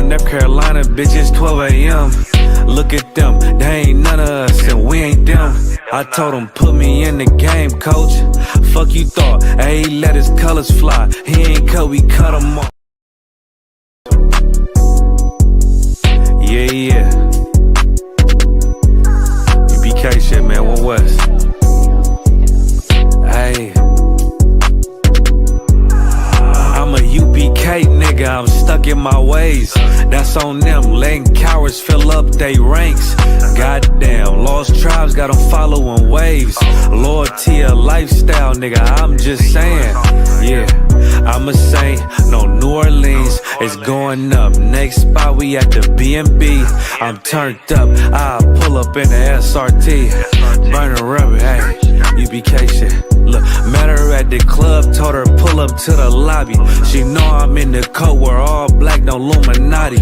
Durham, North Carolina, bitch, it's 12 a.m. Look at them, they ain't none of us, and we ain't them. I told him, put me in the game, coach. Fuck you thought, ayy, let his colors fly. He ain't cut, we cut him off. Yeah. UPK shit, man, One West. Ayy. I'm a UPK nigga, I'm stuck in my ways. That's on them, letting cowards fill up they ranks. Goddamn, lost tribes got them following waves. Loyalty a lifestyle, nigga, I'm just saying. Yeah, I'm a saint, no New Orleans, it's going up. Next spot, we at the B&B. I'm turned up, I pull up in the SRT. Burning rubber, hey, UPK shit. Look, met her at the club, told her pull up to the lobby. She know I'm in the coat, we're all black, no Illuminati.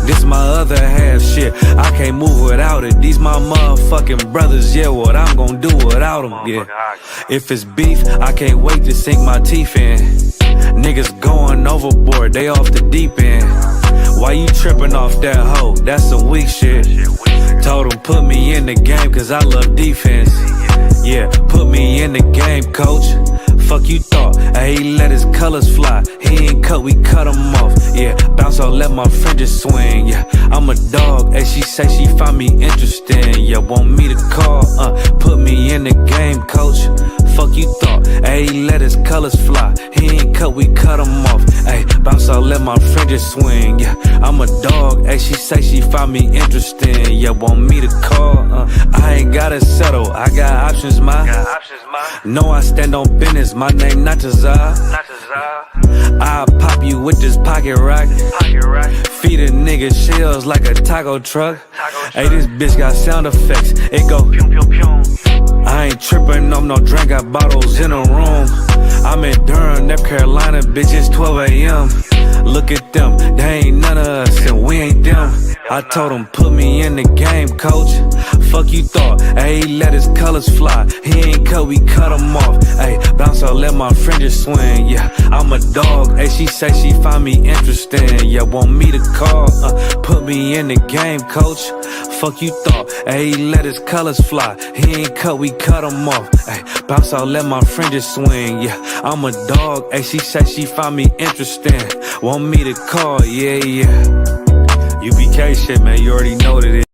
This my other half shit, I can't move without it. These my motherfucking brothers, yeah, what I'm gonna do without them, yeah. If it's beef, I can't wait to sink my teeth in. Niggas going overboard, they off the deep end. Why you tripping off that hoe? That's some weak shit. Told him put me in the game cause I love defense. Yeah, put me in the game, coach. Fuck you thought, ayy, let his colors fly. He ain't cut, we cut him off. Yeah, bounce out, let my fringes swing. Yeah, I'm a dog, and she say she find me interesting. Yeah, want me to call, put me in the game, coach. Fuck you thought, ayy, let his colors fly. He ain't cut, we cut him off. Ayy, bounce out, let my fringes swing. Yeah, I'm a dog, ayy, she say she find me interesting. Yeah, want me to call, I ain't gotta settle, I got options, ma. No, I stand on business, my name not Tazar. I'll pop you with this pocket rock. Feed a nigga shells like a taco truck. Hey, this bitch got sound effects, it go I ain't trippin' on no drink, got bottles in a room. I'm in Durham, North Carolina, bitch, it's 12 a.m. Look at them, they ain't none of us, and we ain't them. I told him, put me in the game, coach. Fuck you thought, ayy, let his colors fly. He ain't cut, we cut him off. Ayy, bounce out, let my fringes swing. Yeah, I'm a dog, ayy, she say she find me interesting. Yeah, want me to call, put me in the game, coach. Fuck you thought, ayy, let his colors fly. He ain't cut, we cut him off. Ayy, bounce out, let my fringes swing. Yeah, I'm a dog, ayy, she say she find me interesting. Want me to call, yeah. UPK shit, man, you already know what it is.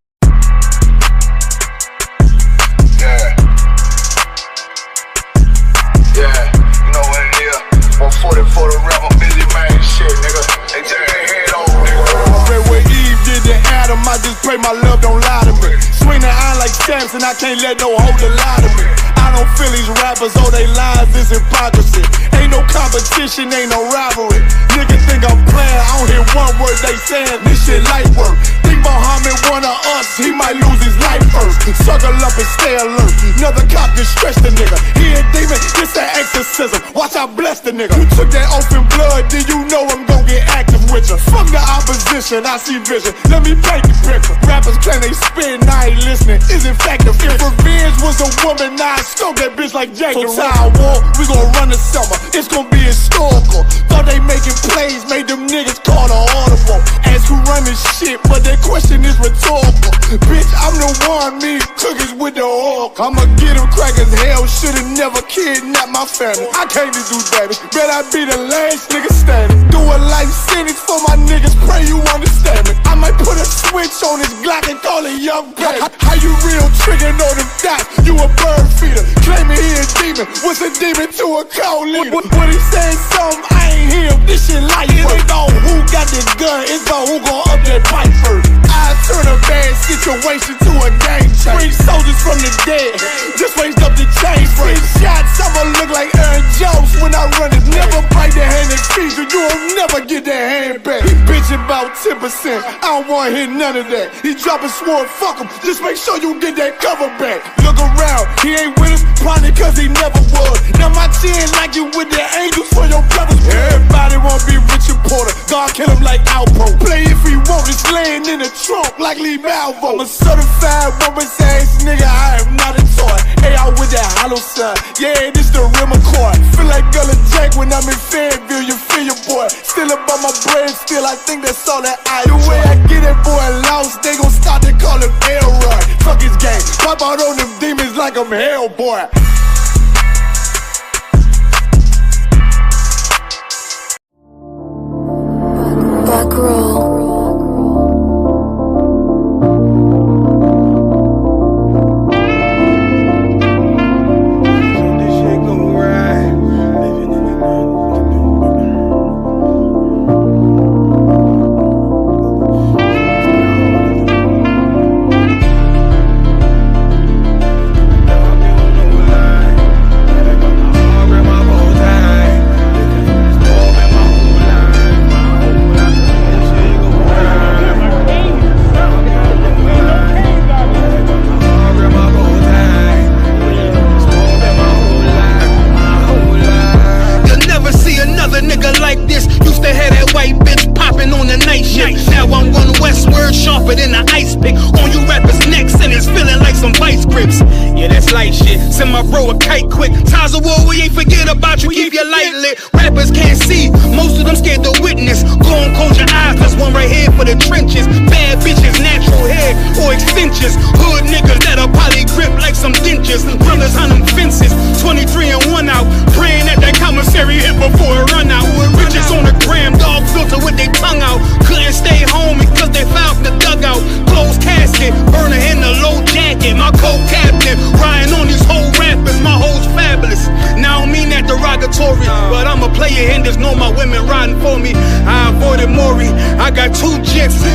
Yeah, you know what it is. 140 for the rapper, Billy man, shit, nigga. They take their head over, nigga. I read what Eve did to Adam, I just pray my love don't lie to me. Swing the iron like Samson, I can't let no hoe lie to me. I don't feel these rappers, all they lies is hypocrisy. Ain't no competition, ain't no rivalry. Niggas think I'm playing, I don't hear one word they saying. This shit light work. Think Muhammad one of us, he might lose his life first. Suckle up and stay alert. Another cop can stretch the nigga. He a demon, this an exorcism. Watch I bless the nigga. You took that oath in blood, then you know I'm gon' get active with you. Fuck the opposition, I see vision. Let me paint the picture. Rappers claim they spit and I ain't listening. Is it effective? If revenge was a woman, now I stroke that bitch like Jake. So Tower War, we gon' run the summer. It's gon' be historical. Thought they making plays, made them niggas call the audible. Ask who run this shit, but that question is rhetorical. Bitch, I'm the one, me cookies with the oil. I'ma get them crackers, hell, should've never kidnapped my family. I came to do damage, bet I be the last nigga standing. Do a life sentence for my niggas, pray you understand me. I might put a switch on this Glock and call it young baby. How you real triggering on them dots? You a bird feeder, claiming he a demon. What's a demon to a cold leader? When he said something, I ain't hear him. This shit light work. It ain't on who got this gun, it's on who gon' up that pipe first. I turn a bad situation to a game changer. Bring soldiers from the dead, just raised up the chain. Free shots, I'ma look like Aaron Jones when I run it. Never bite the hand and feed you, you'll never get that hand back. He bitchin' about 10%, I don't wanna hear none of that. He dropping sword, fuck him, just make sure you get that cover back. Look around, he ain't with us, probably cause he never was. Now my chin like you with the angels for your brothers. Everybody wanna be Richard Porter, God kill him like Alpo. Play if he want, it's laying in the trunk like Lee Malvo. I'm a certified woman's ass nigga, I am not a toy. Hey, I with that hollow sign. Yeah, this the real McCoy. Feel like Gullah Jack when I'm in Fayetteville, you feel your boy. Still up on my brain, still I think that's all that I do. The way I get that boy lost, they gon' start to call him Elroy. Fuck his game, pop out on them demons like I'm Hellboy. Back row.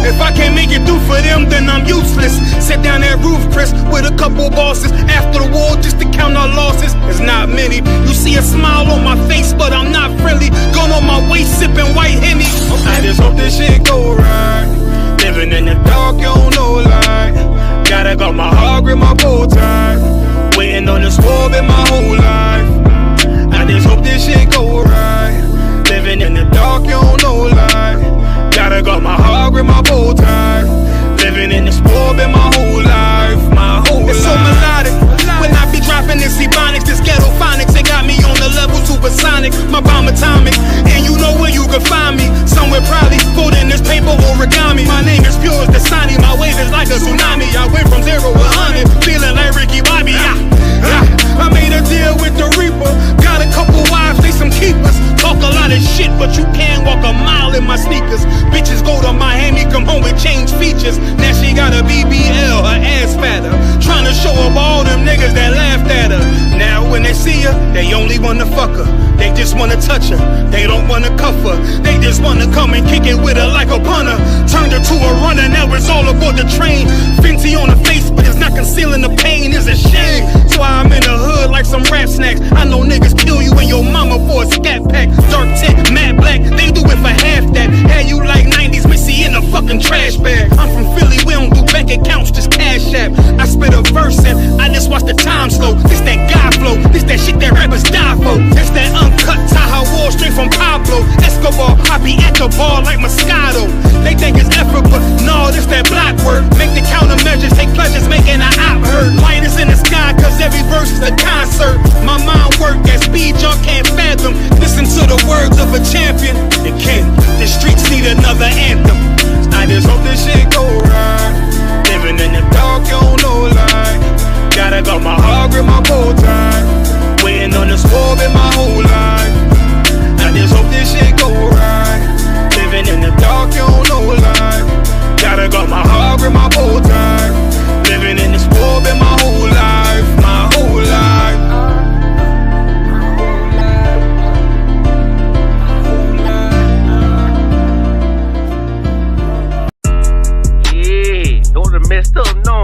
If I can't make it through for them, then I'm useless. Sit down that roof, Chris, with a couple bosses. After the war, just to count our losses. It's not many. You see a smile on my face, but I'm not friendly. Gone on my way, sipping white Henny. I just hope this shit go right. Living in the dark, you don't know light. Gotta got my heart with my bow tie. Waiting on this war been my whole life. I just hope this shit go right. Living in the dark, you don't know light. Gotta got my heart with my bow tie. Living in this war been my whole life, my whole life. It's so melodic. When I be dropping this ebonics, this ghetto phonics, it got me on the level supersonic. My bomb atomic, and you know where you can find me. Somewhere probably folding this paper origami. My name is pure as the Dasani. My wave is like a tsunami. I went from 0 to 100, feeling like Ricky Bobby. I made a deal with the Reaper. Got a couple wives, they some keepers. Talk a lot of shit, but you can't walk a mile in my sneakers. Bitches go to Miami, come home with change features. Now she got a BBL, her ass fatter. Trying to show up all them niggas that laughed at her. Now when they see her, they only wanna fuck her. They just wanna touch her, they don't wanna cuff her. They just wanna come and kick it with her like a punter. Turned her to a runner, now it's all aboard the train. Fenty on her face, but it's not concealing the pain, it's a shame. So I'm in the hood like some rap snacks. I know niggas kill you and your mama for a scat pack. Dark tech, matte black, they do it for half that. Had you like 90s Missy in a fucking trash bag. I'm from Philly, we don't do bank accounts, just cash app. I spit a verse and I just watch the time slow. This that guy flow, this that shit that rappers die for. This that uncut Taha Wall straight from Pablo Escobar. I be at the bar like Moscato. They think it's effort, but no, this that block work. Make the countermeasures, take pleasures, making an op hurt. Light is in the sky, cause every verse is a concert. My mind work at speed y'all can't fathom. Listen to the words of a champion. The king, the streets need another anthem. I just hope this shit go right. Living in the dark, you don't know light. Gotta got my heart with my bow tie. Waiting on this war in my whole life. I just hope this shit go right. Living in the dark, you don't know light. Gotta got my heart with my bow tie. Living in this war in my whole life, my whole life. Yeah, don't have messed up, no.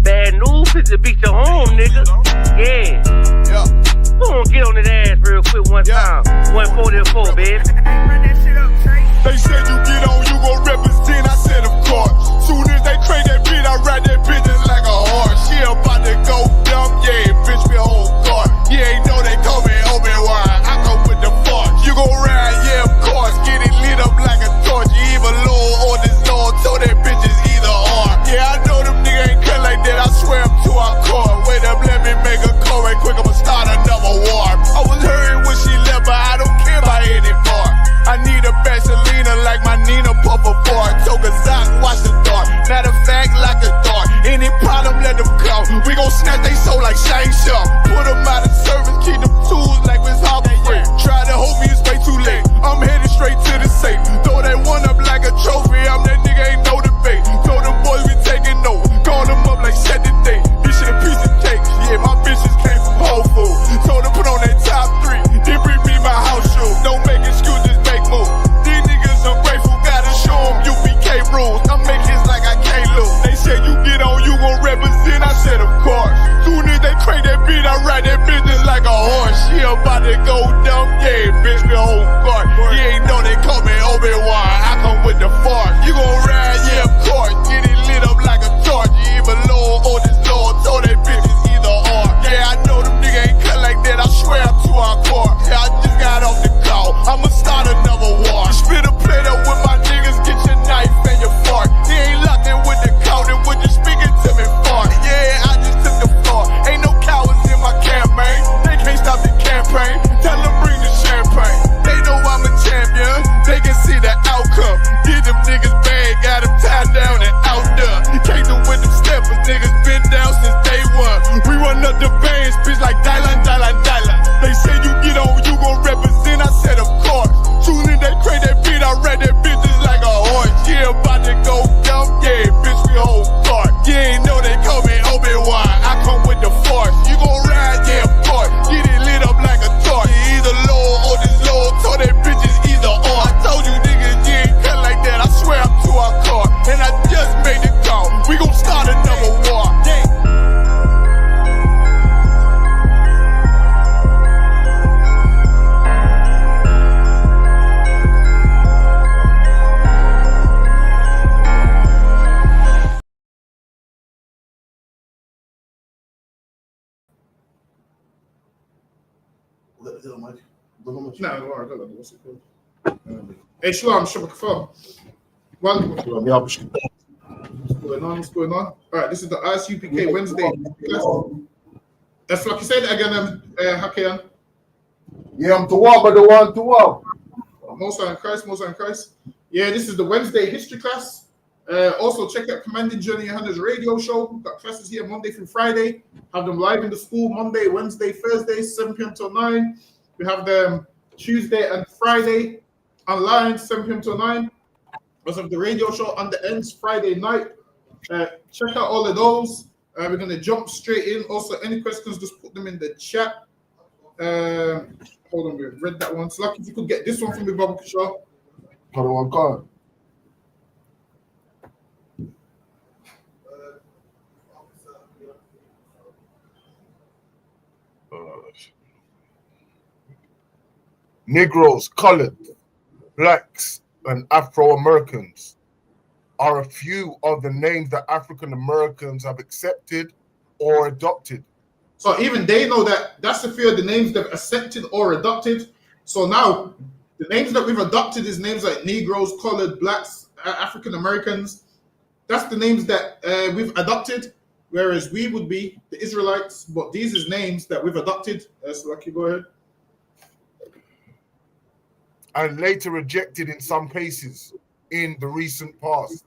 Bad news, hit the beat your home, nigga. Yeah. Go on, get on that ass real quick one time. 144, baby. They said you get on, you gon' represent. I said, of course. Soon as they trade that beat, I ride that bitch just like a horse. She about to go dumb, yeah, bitch, me whole car. You ain't know they call me Obi-Wan. I come with the force. You gon' ride, yeah, of course. Get it lit up like a torch. You even low on this lawn, so that bitch is either or. Yeah, I know them niggas ain't cut like that. I swear I'm to our core. Wait up, let me make a call right quick. I'ma stop. to go dumb, yeah, bitch, we whole guard. You ain't know they call me Obi-Wan, I come with the fart. You gon' ride, yeah, of course, get it lit up like a torch. You either low or this low, so they bitches either or. Yeah, I know them niggas ain't cut like that, I swear I'm to our core. Yeah, I just got off the call, I'ma start another war. Spit a plate up with my niggas, get your knife and your fork. He ain't locked in with the counting, what you speaking to me for? Yeah, I just took the floor, ain't no cowards in my campaign. They can't stop the campaign, tell them bring the champagne. They know I'm a champion, they can see the outcome. Get them niggas bad, got them tied down and out there. Came through with them steppers, niggas been down since day one. We run up the bands, bitch, like Dylan. They say you get on, you gon' represent, I said of course. Soon as they crank that beat, I read that bitch just like a horse. Yeah, about to go dumb, yeah, bitch, we whole guard. You ain't know they call me Obi-Wan, I come with the force. You gon' ride, yeah, of course. Get it lit up like a torch. You either low or this low, told that bitches either or. I told you niggas, you ain't cut like that, I swear I'm to our car. And I just made the call, we gon' start another war. Yeah. Hey, Shalom, Shabbat. Welcome. What's going on? All right, this is the ISUPK Wednesday. That's like you said again, Hakian. Yeah, I'm to war, but the one to war. Most High in Christ. Yeah, this is the Wednesday history class. Also, check out Commanding Journey Hunter's radio show. We've got classes here Monday through Friday. Have them live in the school Monday, Wednesday, Thursday, 7 p.m. till 9. We have them Tuesday and Friday online, 7 p.m. till 9. Also have the radio show on the ends Friday night. Check out all of those. We're going to jump straight in. Also, any questions, just put them in the chat. Hold on, we read that one. So lucky if you could get this one from me, Baba Kishore. Got one card. Negroes, colored, blacks, and Afro-Americans are a few of the names that African Americans have accepted or adopted. So even they know that that's a few of the names they've accepted or adopted. So now the names that we've adopted is names like Negroes, colored, blacks, African Americans. That's the names that we've adopted, whereas we would be the Israelites. But these is names that we've adopted. So Lucky, go ahead. And later rejected in some cases in the recent past.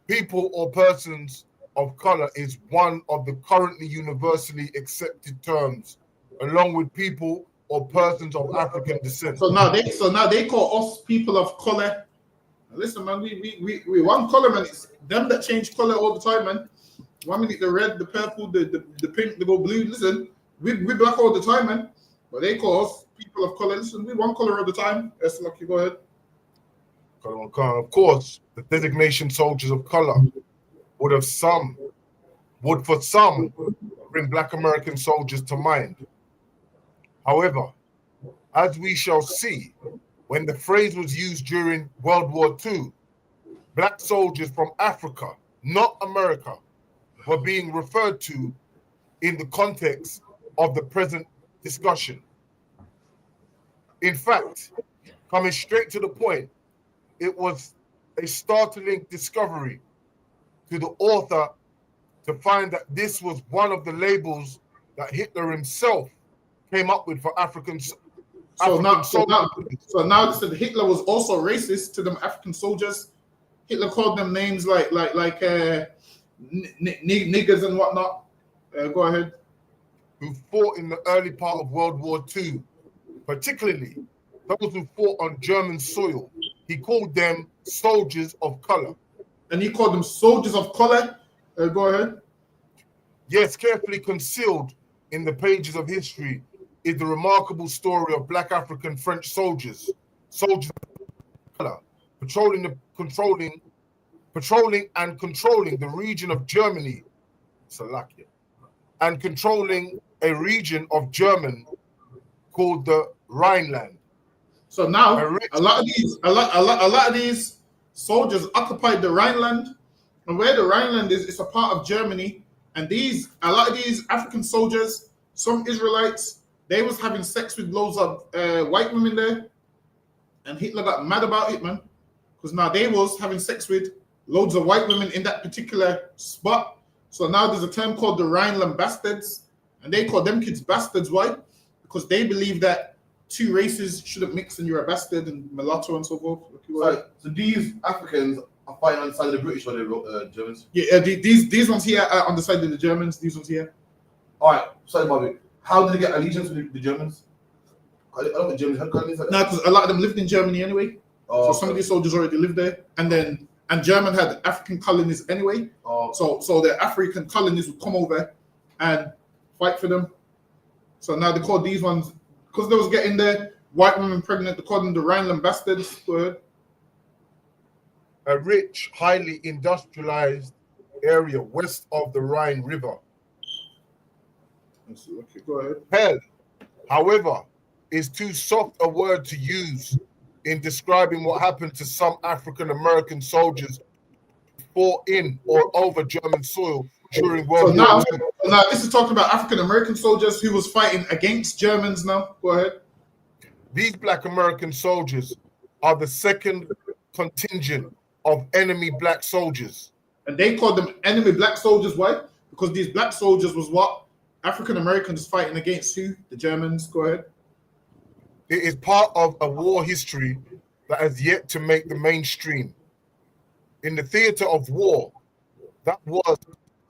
People or persons of color is one of the currently universally accepted terms, along with people or persons of African descent. So now they call us people of color. Listen, man, we one color, man. It's them that change color all the time, man. 1 minute the red, the purple, the pink, the go blue. Listen, we black all the time, man. But they call us people of color. Listen, we one color at a time. Yes, Lucky, go ahead. Of course, the designation soldiers of color would for some bring Black American soldiers to mind. However, as we shall see, when the phrase was used during World War II, Black soldiers from Africa, not America, were being referred to in the context of the present discussion. In fact, coming straight to the point, it was a startling discovery to the author to find that this was one of the labels that Hitler himself came up with for Africans. So now listen, Hitler was also racist to them African soldiers. Hitler called them names like niggers and whatnot. Go ahead. Who fought in the early part of World War II, particularly those who fought on German soil. He called them soldiers of color. And he called them soldiers of color. Go ahead. Yes, carefully concealed in the pages of history is the remarkable story of Black African French soldiers of color, patrolling and controlling the region of Germany, Slovakia, and controlling a region of German called the Rhineland. So now a lot of these soldiers occupied the Rhineland, and where the Rhineland is, it's a part of Germany. And a lot of these African soldiers, some Israelites, they was having sex with loads of white women there, and Hitler got mad about it, man, because now they was having sex with loads of white women in that particular spot. So now there's a term called the Rhineland bastards, and they call them kids bastards. Why? Because they believe that two races shouldn't mix and you're a bastard and mulatto and so forth. So these Africans are fighting on the side of the British or the Germans? Yeah, these ones here are on the side of the Germans. These ones here. All right, sorry, Bobby. How did they get allegiance with the Germans? I don't think Germans had colonies like that. No, because a lot of them lived in Germany anyway. Oh, so some of these soldiers already lived there, and German had African colonies anyway. Oh. So the African colonies would come over and fight for them. So now they call these ones, because they was getting the white women pregnant, they call them the Rhineland bastards. Go ahead. A rich, highly industrialized area west of the Rhine River. Okay, go ahead. Hell, however, is too soft a word to use in describing what happened to some African American soldiers who fought in or over German soil during World War II. So now this is talking about African American soldiers who was fighting against Germans now. Go ahead. These Black American soldiers are the second contingent of enemy black soldiers. And they called them enemy black soldiers. Why? Because these black soldiers was what African Americans fighting against who? The Germans. Go ahead. It is part of a war history that has yet to make the mainstream. In the theater of war, that was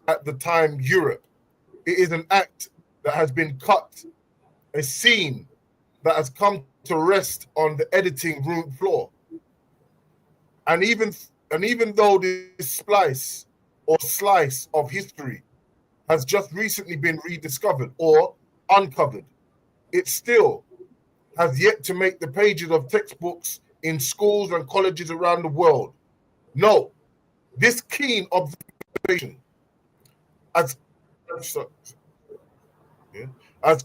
at the time Europe. It is an act that has been cut, a scene that has come to rest on the editing room floor. And even though this slice of history has just recently been rediscovered or uncovered, it still has yet to make the pages of textbooks in schools and colleges around the world. No, this keen observation, as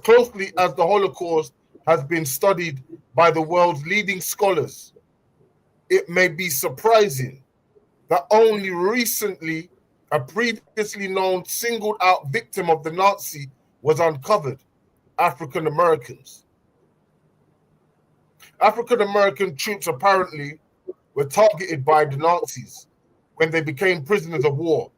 closely as the Holocaust has been studied by the world's leading scholars, it may be surprising that only recently a previously known singled out victim of the Nazi was uncovered: African Americans. African American troops apparently were targeted by the Nazis when they became prisoners of war.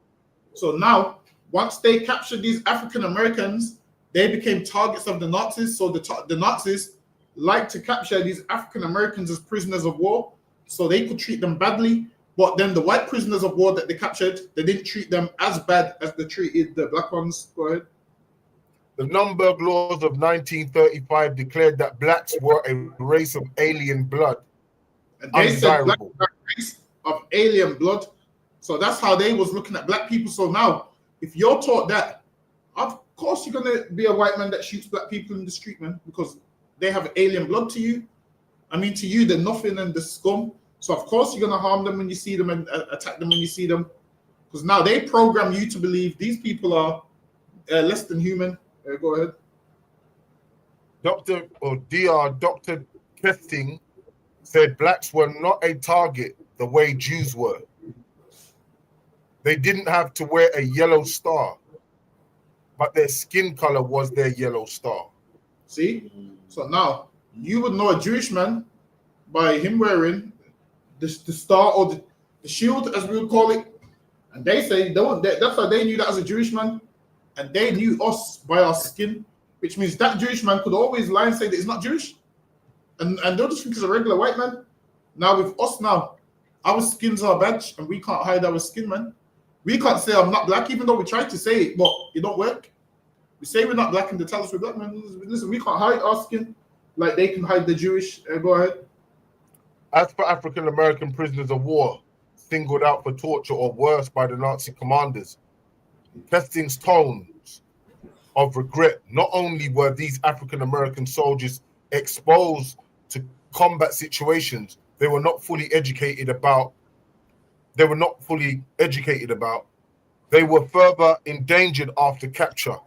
So now, once they captured these African Americans, they became targets of the Nazis. So the Nazis like to capture these African Americans as prisoners of war, so they could treat them badly. But then the white prisoners of war that they captured, they didn't treat them as bad as they treated the black ones. Go ahead. The Nuremberg laws of 1935 declared that blacks were a race of alien blood. And they said black were a race of alien blood. So that's how they was looking at black people. So now, if you're taught that, of course you're going to be a white man that shoots black people in the street, man, because they have alien blood to you. I mean, to you, they're nothing and the scum. So of course you're going to harm them when you see them and attack them when you see them. Because now they program you to believe these people are less than human. Go ahead. Dr. Kesting said blacks were not a target the way Jews were. They didn't have to wear a yellow star, but their skin color was their yellow star. See? So now you would know a Jewish man by him wearing the star or the shield, as we would call it. And they say that's how they knew that as a Jewish man. And they knew us by our skin, which means that Jewish man could always lie and say that he's not Jewish. And they'll just think he's a regular white man. Now with us now, our skin's our badge and we can't hide our skin, man. We can't say I'm not black, even though we try to say it, but it don't work. We say we're not black and they tell us we're black, man. Listen, we can't hide our skin like they can hide the Jewish. Go ahead. As for African American prisoners of war singled out for torture or worse by the Nazi commanders, Kesting's tones of regret. Not only were these African American soldiers exposed to combat situations they were not fully educated about, they were further endangered after capture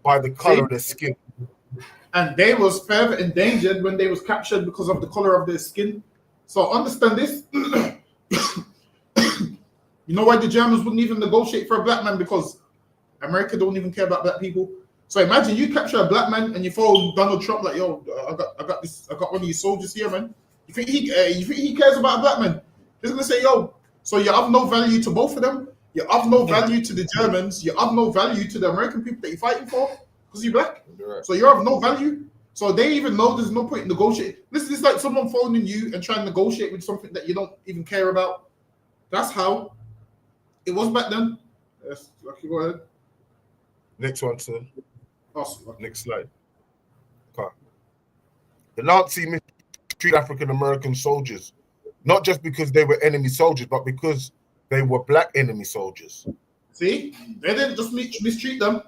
by the color of their skin. and they was further endangered when they was captured because of the color of their skin. So understand this. You know why the Germans wouldn't even negotiate for a black man? Because America don't even care about black people. So imagine you capture a black man and you follow Donald Trump like, yo, I got one of these soldiers here, man. You think he cares about a black man? He's gonna say, yo, so you have no value to both of them. You have no value to the Germans. You have no value to the American people that you're fighting for because you're black. Right. So you have no value. So they even know there's no point in negotiating. This is like someone phoning you and trying to negotiate with something that you don't even care about. That's how it was back then. Yes, Lucky, go ahead. Next one, sir. Awesome. Next slide. Okay. The Nazi mistreated African American soldiers, not just because they were enemy soldiers, but because they were black enemy soldiers. See, they didn't just mistreat them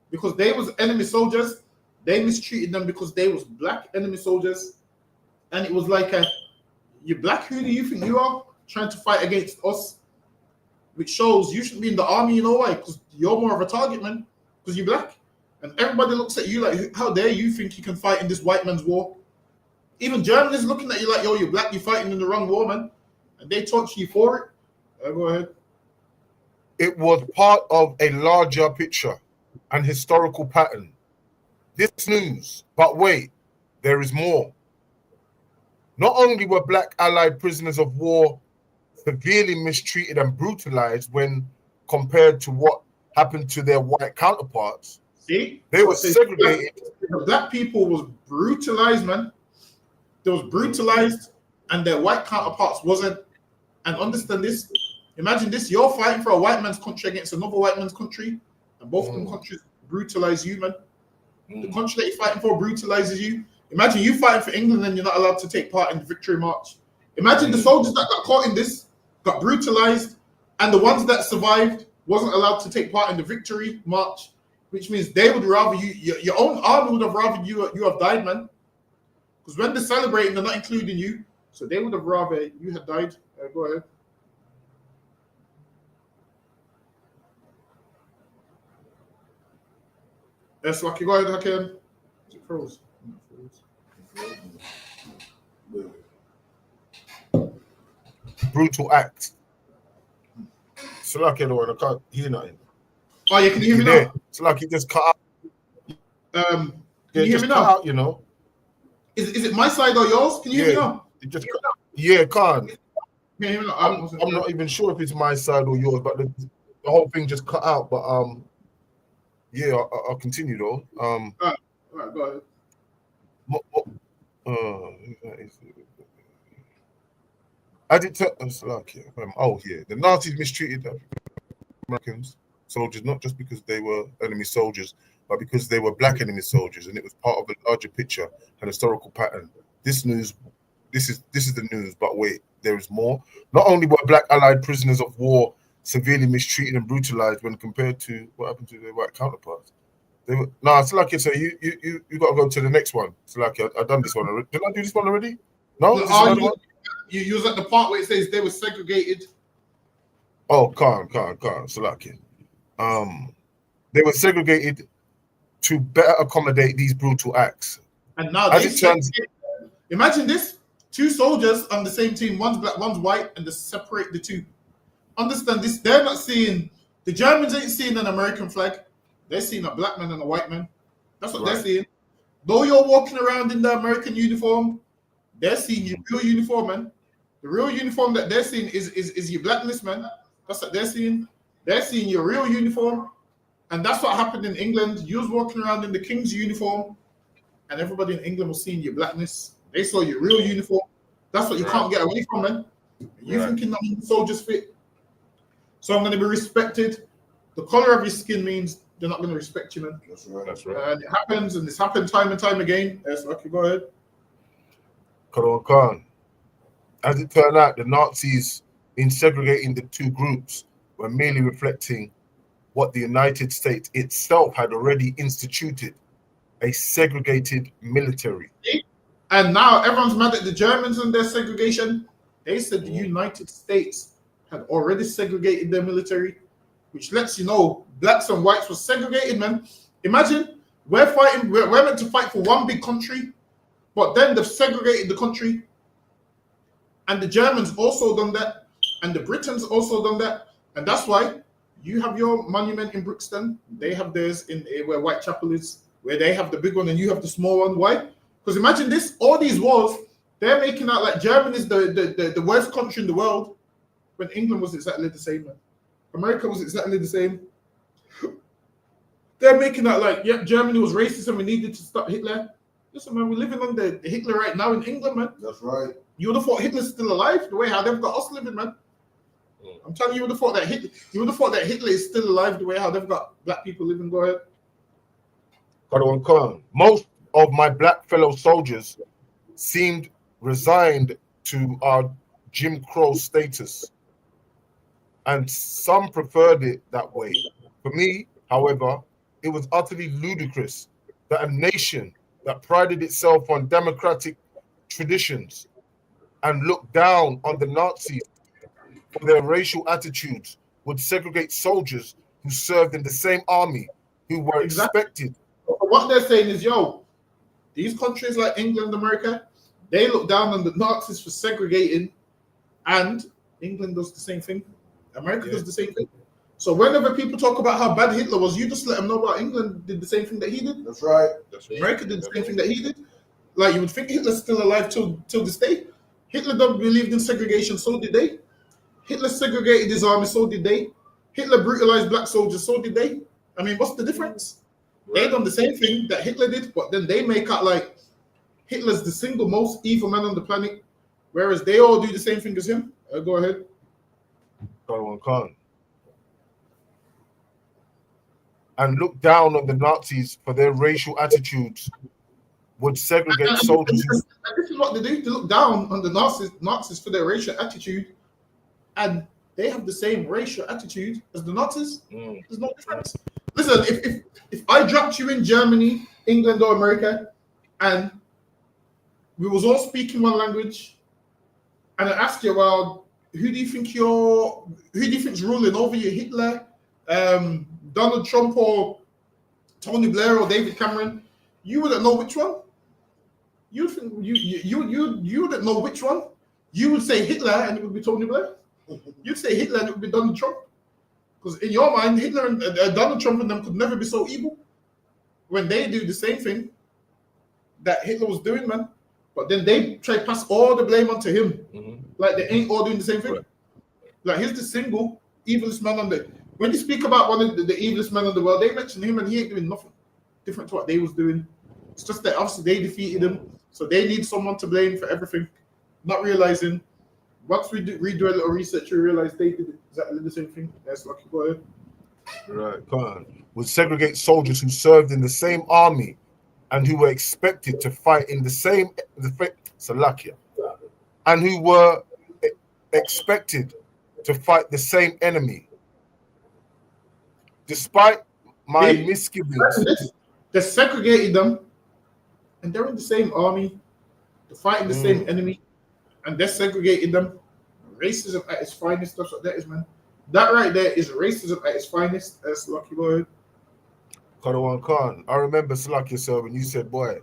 because they was enemy soldiers. They mistreated them because they was black enemy soldiers, and it was like, "You black? Who do you think you are? Trying to fight against us?" Which shows you shouldn't be in the army. You know why? Because you're more of a target, man. Because you're black, and everybody looks at you like, "How dare you think you can fight in this white man's war?" Even Germany is looking at you like, "Yo, you're black. You're fighting in the wrong war, man," and they torture you for it. Go ahead. It was part of a larger picture and historical pattern. This news, but wait, there is more. Not only were black allied prisoners of war severely mistreated and brutalized when compared to what happened to their white counterparts, see, they were segregated. The black people was brutalized, man. They was brutalized, and their white counterparts wasn't. And understand this. Imagine this: you're fighting for a white man's country against another white man's country, and both of them countries brutalize you, man. The country that you're fighting for brutalizes you. Imagine you fighting for England and you're not allowed to take part in the victory march. Imagine the soldiers that got caught in this got brutalized, and the ones that survived wasn't allowed to take part in the victory march, which means they would rather your own army would have rather you have died, man. Because when they're celebrating, they're not including you, so they would have rather you had died. Go ahead. Yes, Lucky, go ahead, Hakim. It froze. Brutal act. It's like I can't hear nothing. Oh, yeah, can you hear me now? It's like he just cut out. Can you hear me now? Out, you know. Is it my side or yours? Can you hear me now? It just cut out. Yeah, can't. Can you hear me now? I'm not even sure if it's my side or yours, but the whole thing just cut out. But yeah, I'll continue though. All right, go ahead. I did tell the Nazis mistreated Americans soldiers not just because they were enemy soldiers, but because they were black enemy soldiers, and it was part of a larger picture and historical pattern. This is the news, but wait, there is more. Not only were black allied prisoners of war severely mistreated and brutalized when compared to what happened to their white counterparts. It's like so you got to go to the next one. It's like I've done this one already. Did I do this one already? No, this is another one? You use at the part where it says they were segregated. Oh, calm. So like they were segregated to better accommodate these brutal acts. And now imagine this: two soldiers on the same team, one's black, one's white, and they separate the two. Understand this? They're not seeing, the Germans ain't seeing an American flag. They're seeing a black man and a white man. That's what they're seeing. Though you're walking around in the American uniform, they're seeing your real uniform, man. The real uniform that they're seeing is your blackness, man. That's what they're seeing. They're seeing your real uniform. And that's what happened in England. You was walking around in the King's uniform, and everybody in England was seeing your blackness. They saw your real uniform. That's what you can't get away from, man. You thinking that soldiers fit. So I'm going to be respected. The color of your skin means they're not going to respect you, man. That's right. And it happens, and it's happened time and time again. Yes, okay, go ahead. Khan. As it turned out, the Nazis, in segregating the two groups, were merely reflecting what the United States itself had already instituted, a segregated military. And now everyone's mad at the Germans and their segregation. They said the United States had already segregated their military, which lets you know blacks and whites were segregated, man. Imagine We're fighting. We're meant to fight for one big country, but then they've segregated the country, and the Germans also done that, and the Britons also done that, and that's why you have your monument in Brixton. They have theirs in where Whitechapel is, where they have the big one and you have the small one. Why? Because imagine this: all these wars, they're making out like Germany is the worst country in the world, when England was exactly the same. Man. America was exactly the same. They're making out like, yeah, Germany was racist and we needed to stop Hitler. Listen, man, we're living under Hitler right now in England, man. That's right. You would have thought Hitler's still alive, the way how they've got us living, man. I'm telling you, you would have thought that Hitler is still alive, the way how they've got black people living. Go ahead. Most of my black fellow soldiers seemed resigned to our Jim Crow status, and some preferred it that way. For me, however, it was utterly ludicrous that a nation that prided itself on democratic traditions and looked down on the Nazis for their racial attitudes would segregate soldiers who served in the same army, who were expected. What they're saying is, yo, these countries like England, America, they look down on the Nazis for segregating, and England does the same thing. America does the same thing. So whenever people talk about how bad Hitler was, you just let them know about England did the same thing that he did. That's right. America did the same thing that he did. Like, you would think Hitler's still alive till this day. Hitler don't believed in segregation, so did they. Hitler segregated his army, so did they. Hitler brutalized black soldiers, so did they. I mean, what's the difference? They done the same thing that Hitler did, but then they make out like Hitler's the single most evil man on the planet, whereas they all do the same thing as him. Go ahead. And look down on the Nazis for their racial attitudes would segregate soldiers. And this is what they do. They look down on the Nazis for their racial attitude, and they have the same racial attitude as the Nazis. There's no difference. Listen, if I dropped you in Germany, England, or America, and we was all speaking one language, and I asked you, well, who do you think's ruling over you, Hitler, Donald Trump, or Tony Blair, or David Cameron? You wouldn't know which one. You wouldn't know which one. You would say Hitler, and it would be Tony Blair. You'd say Hitler, and it would be Donald Trump. Because in your mind, Hitler and Donald Trump and them could never be so evil when they do the same thing that Hitler was doing, man. But then they try to pass all the blame onto him. Like they ain't all doing the same thing. Right. Like he's the single evilest man on the. When you speak about one of the evilest men in the world, they mention him and he ain't doing nothing different to what they was doing. It's just that obviously they defeated him, so they need someone to blame for everything. Not realizing, once we redo a little research, we realize they did exactly the same thing. That's lucky boy. Right, come on. Would segregate soldiers who served in the same army and who were expected to fight in the same Salakia, and who were expected to fight the same enemy. Despite my misgivings, they segregated them, and they're in the same army, they're fighting the same enemy, and they segregated them. Racism at its finest, stuff like that is, man. That right there is racism at its finest. That's lucky boy. Karawan Khan, I remember Salakia, sir, when you said, boy,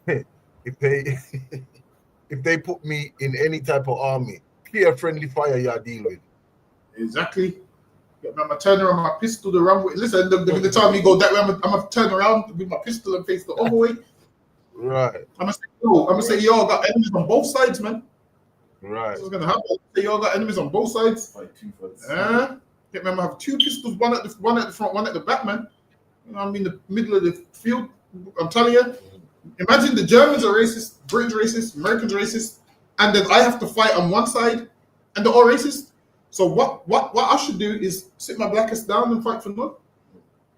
if they put me in any type of army, clear friendly fire you deal with. Exactly. I'm gonna turn around my pistol the wrong way. Listen, the time you go that way, I'm gonna turn around with my pistol and face the other way. Right. I'm gonna say, yo, got enemies on both sides, man. Right. That's what's gonna happen. Say, y'all got enemies on both sides. Fight two fights. Remember, have two pistols, one at the front, one at the back, man. You know, I'm in the middle of the field. I'm telling you. Imagine the Germans are racist, British racist, Americans racist, and then I have to fight on one side, and they're all racist. So what I should do is sit my black ass down and fight for none.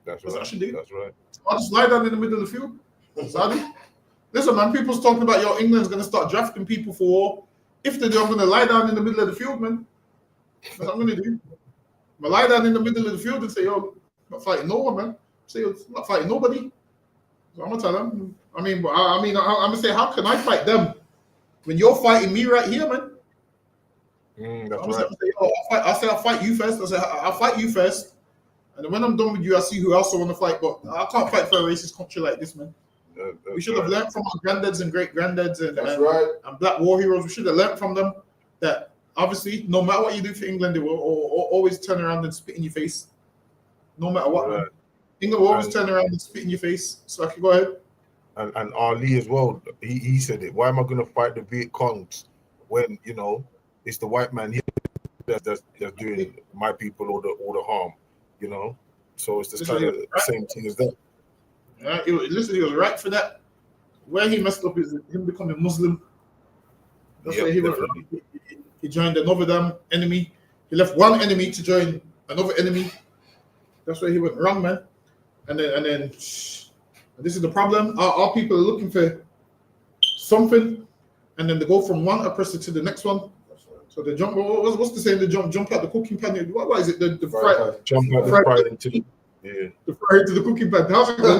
That's what right. I should do. That's right. I'll just lie down in the middle of the field. Listen, man, people's talking about, yo, England's going to start drafting people for war. If they do, I'm going to lie down in the middle of the field, man. That's what I'm going to do. I'm going to lie down in the middle of the field and say, yo, I'm not fighting no one, man. Say, yo, I'm not fighting nobody. So I'm going to tell them. I'm going to say, how can I fight them when you're fighting me right here, man? That's right. I'll fight you first. I'll fight you first, And then when I'm done with you, I see who else I want to fight. But I can't fight for a racist country like this, man. We should have learned from our granddads and great granddads and black war heroes. We should have learned from them that obviously, no matter what you do for England, they will always turn around and spit in your face. No matter what, man. England will always turn around and spit in your face. So I can go ahead. And Ali as well. He said it. Why am I going to fight the Viet Congs when it's the white man here that's doing my people all the harm? So it's just kind of the same thing as that. He was right for that. Where he messed up is him becoming Muslim. That's where he went wrong. He joined another damn enemy. He left one enemy to join another enemy. That's where he went wrong, man. And then this is the problem. Our people are looking for something, and then they go from one oppressor to the next one. So they jump. What's the saying? They jump out the cooking pan. What is it? The fry. Jump out the fry into the fry into the cooking pan. How's it go?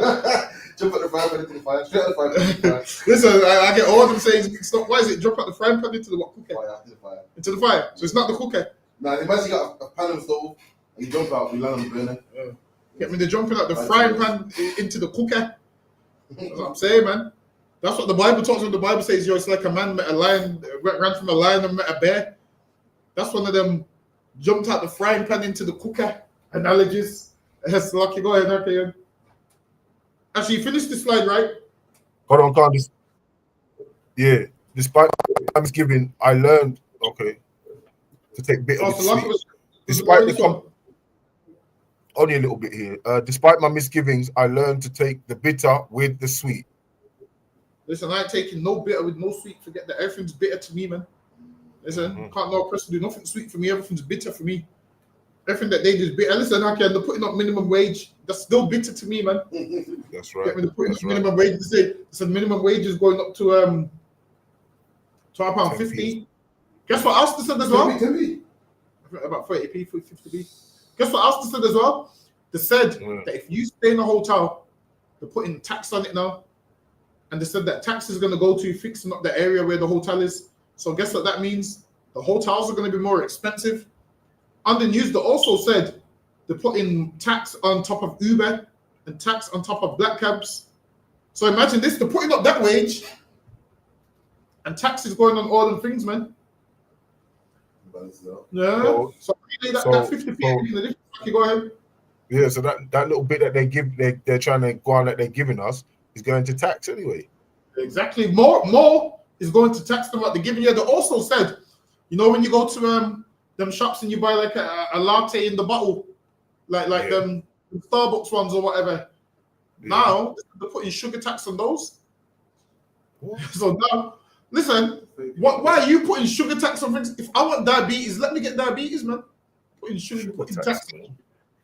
Jump out the fry pan into the fire. Straight out the fry pan into the fire. Listen, I get all them sayings mixed up. Why is it jump out the frying pan into the what cooker? Fire. Into the fire. So it's not the cooker. Nah, imagine you got a pan and stove and you jump out, you land on the burner. Get me the jumping out the frying pan into the cooker. That's what I'm saying, man. That's what the Bible talks about. The Bible says, it's like a man met a lion, ran from a lion and met a bear. That's one of them jumped out the frying pan into the cooker analogies. That's lucky. Go ahead, okay. Actually, you finished the slide, right? Hold on, can't this. Yeah, despite Thanksgiving, I learned to take bitter with sweet. Despite only a little bit here. Despite my misgivings, I learned to take the bitter with the sweet. Listen, I ain't taking no bitter with no sweet. Forget that everything's bitter to me, man. Listen, can't no person do nothing sweet for me. Everything's bitter for me. Everything that they do is bitter. Listen, they're putting up minimum wage. That's still bitter to me, man. That's right. They're putting up minimum wage. They say minimum wage is going up to £12.50. Guess what else they said as well? About 30p, 50p. Guess what else they said as well? They said that if you stay in a hotel, they're putting tax on it now. And they said that tax is going to go to fixing up the area where the hotel is. So guess what that means? The hotels are going to be more expensive. On the news, they also said they're putting tax on top of Uber and tax on top of black cabs. So imagine this, they're putting up that wage and tax is going on all them things, man. Yeah. So that 50p, go ahead. Yeah, so that little bit that they're trying to go on that they're giving us is going to tax anyway. Exactly. More is going to tax than what they're giving you. They also said, when you go to them shops and you buy like a latte in the bottle, like them Starbucks ones or whatever. Yeah. Now they're putting sugar tax on those. What? So now, listen, why are you putting sugar tax on things? If I want diabetes, let me get diabetes, man. Putting sugar tax.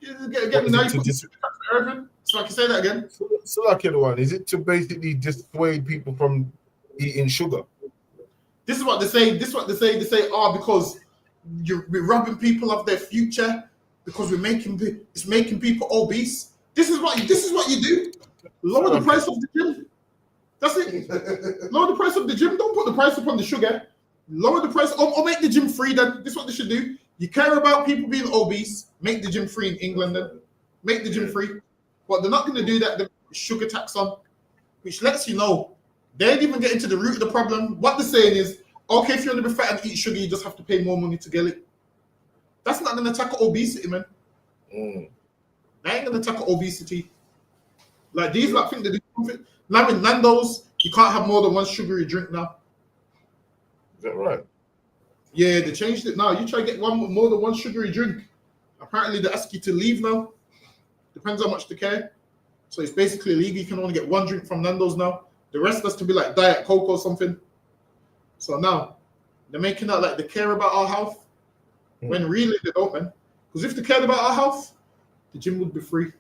Get me now. You put sugar tax on everything. So I can say that again. So like the one, is it to basically dissuade people from eating sugar? This is what they say. They say, because we're robbing people of their future because it's making people obese. This is what you do. Lower the price of the gym. That's it. Lower the price of the gym. Don't put the price up on the sugar. Lower the price or make the gym free then. This is what they should do. You care about people being obese, make the gym free in England then. Make the gym free. But they're not going to do that. They put sugar tax on, which lets you know they ain't even getting to the root of the problem. What they're saying is, okay, if you want to be fat and eat sugar, you just have to pay more money to get it. That's not going to tackle obesity, man. That ain't going to tackle obesity. Like these, I think they do something. Now in Nando's, you can't have more than one sugary drink now. Is that right? Yeah, they changed it now. You try to get more than one sugary drink. Apparently, they ask you to leave now. Depends how much they care. So it's basically illegal. You can only get one drink from Nando's now. The rest has to be like Diet Coke or something. So now they're making out like they care about our health when really they don't, man. Because if they cared about our health, the gym would be free.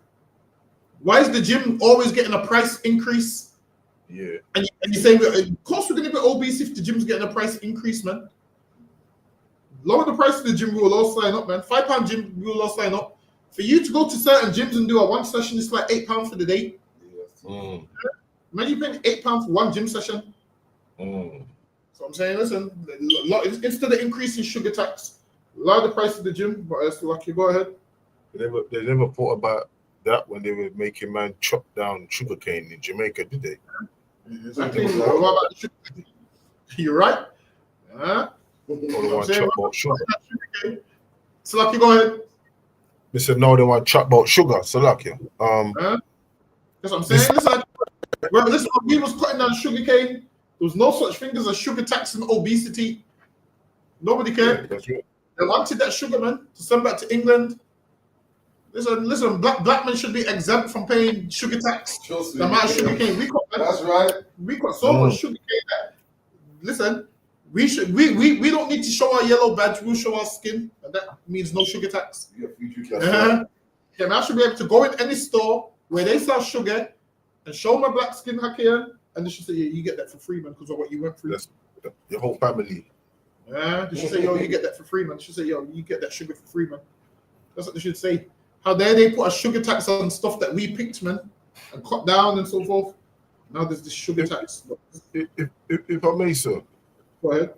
Why is the gym always getting a price increase? Yeah. And you say, of course we're going to be obese if the gym's getting a price increase, man. Lower the price of the gym, we will all sign up, man. £5 gym, we will all sign up. For you to go to certain gyms and do a one session, it's like £8 for the day. Imagine paying £8 for one gym session. So I'm saying, listen, instead of increasing sugar tax, lower the price of the gym. But it's lucky. Go ahead. They never thought about that when they were making man chop down sugarcane in Jamaica, did they? Exactly. What about the sugar? You're right. Huh? Or they want to chop about sugar. So, Lucky, go ahead. They said no, they want to chop about sugar. So lucky. Huh? That's what I'm saying. Listen, when we was cutting down sugarcane, there was no such thing as a sugar tax and obesity. Nobody cared. That's right. They wanted that sugar, man, to send back to England. Listen, black men should be exempt from paying sugar tax. Trust me. The amount of sugar cane we cut, man. That's right. We got so much sugar cane that, listen, we don't need to show our yellow badge, we'll show our skin, and that means no sugar tax. Yeah, that's right. Yeah, man, I should be able to go in any store where they sell sugar and show my black skin here, and they should say, yeah, you get that for free, man, because of what you went through. That's your whole family. Yeah, they should say, yo, you get that for free, man. They should say, yo, you get that sugar for free, man. That's what they should say. How dare they put a sugar tax on stuff that we picked, man, and cut down and so forth. Now there's this sugar tax. If I may, sir. Go ahead.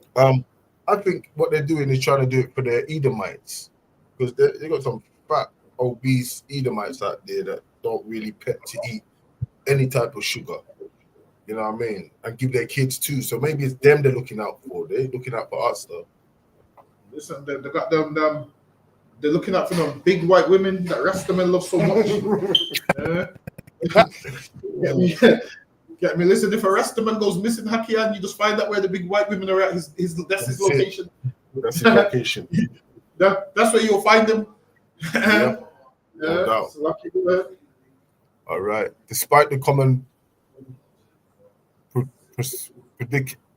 I think what they're doing is trying to do it for their Edomites, because they got some fat, obese Edomites out there that don't really pet to eat any type of sugar. You know what I mean? And give their kids too. So maybe it's them they're looking out for. They're looking out for us, though. Listen, they got them. They're looking out for them big white women that Rastaman love so much. Get me. Listen, if a Rastaman goes missing, Hakian, you just find out where the big white women are at. That's his location. That's his location. That's where you'll find them. Yeah. No doubt. So lucky. All right. Despite the common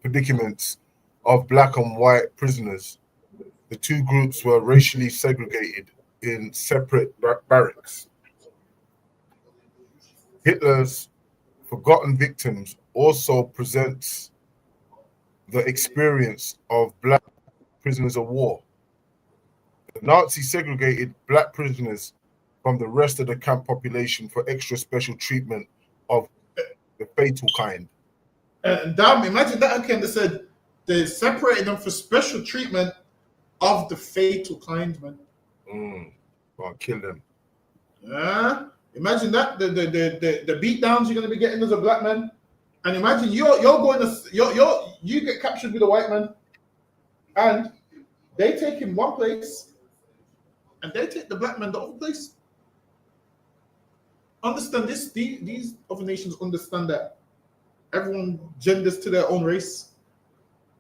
predicaments of black and white prisoners, the two groups were racially segregated in separate barracks. Hitler's Forgotten Victims also presents the experience of black prisoners of war. The Nazis segregated black prisoners from the rest of the camp population for extra special treatment of the fatal kind. Damn, imagine that again. They said they separated them for special treatment of the fatal kind, man. I'll kill them. Imagine that the beat downs you're gonna be getting as a black man, and imagine you get captured with a white man, and they take him one place, and they take the black man the other place. Understand this? These other nations understand that everyone genders to their own race.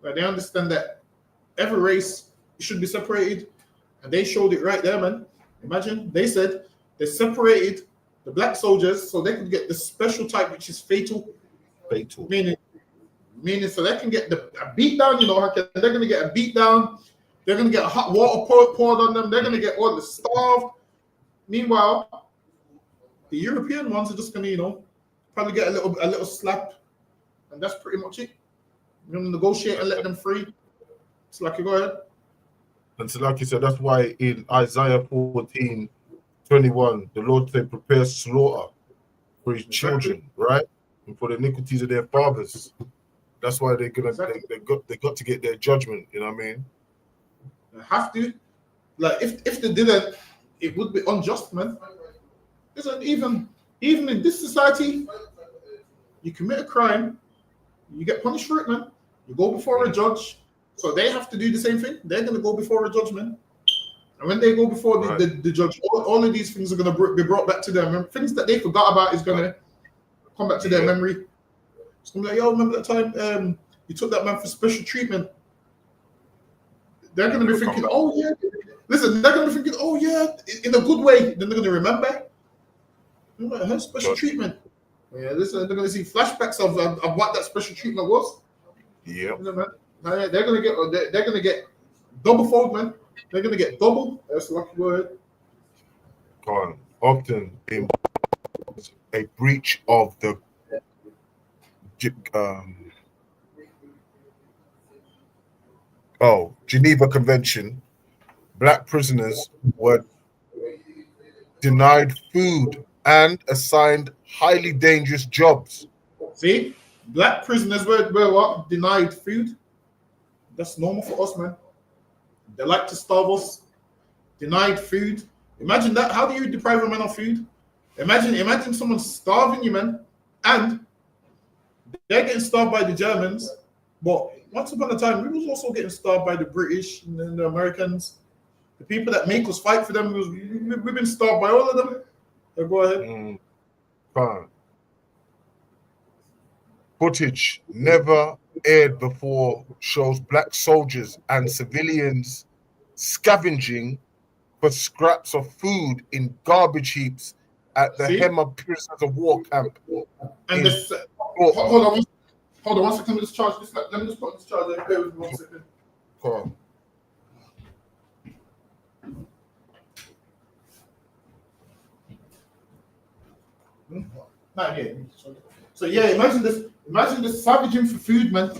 Like they understand that every race should be separated, and they showed it right there, man. Imagine they said they separated the black soldiers so they could get the special type, which is fatal. Meaning so they can get a beat down. You know, they're gonna get a beat down. They're gonna get hot water poured on them. They're gonna get all the starved. Meanwhile, the European ones are just gonna, probably get a little slap, and that's pretty much it. You're gonna negotiate and let them free. It's like you go ahead. And so, like you said, that's why in Isaiah 14:21, the Lord said, "Prepare slaughter for His children, right, and for the iniquities of their fathers." That's why they're gonna they got to get their judgment. You know what I mean? They have to. Like if they didn't, it would be unjust, man. Listen, even in this society, you commit a crime, you get punished for it, man. You go before a judge. So they have to do the same thing. They're going to go before a judgment. And when they go before the judge, all of these things are going to be brought back to them. And things that they forgot about is going to come back to their memory. It's going to be like, yo, remember that time you took that man for special treatment? They're going to be thinking, oh, yeah. Listen, they're going to be thinking, oh, yeah, in a good way. Then they're going to remember. Her special treatment. Yeah, listen, they're going to see flashbacks of what that special treatment was. Yeah. They're gonna get double fold, man. They're gonna get double. That's a lucky word. Often in a breach of the Geneva Convention, black prisoners were denied food and assigned highly dangerous jobs. See, black prisoners were what? Denied food. That's normal for us, man. They like to starve us. Denied food. Imagine that. How do you deprive a man of food? Imagine someone starving you, man, and they're getting starved by the Germans. But once upon a time, we was also getting starved by the British and the Americans. The people that make us fight for them, we've been starved by all of them. So go ahead. Fine. Footage never aired before shows black soldiers and civilians scavenging for scraps of food in garbage heaps at the Hema prisoners of war camp. And this, hold on one second. Let me just charge this. Let me just put this charger. Bear with me 1 second. Cool. Not yet. So yeah, imagine this. Imagine this savaging for food, man.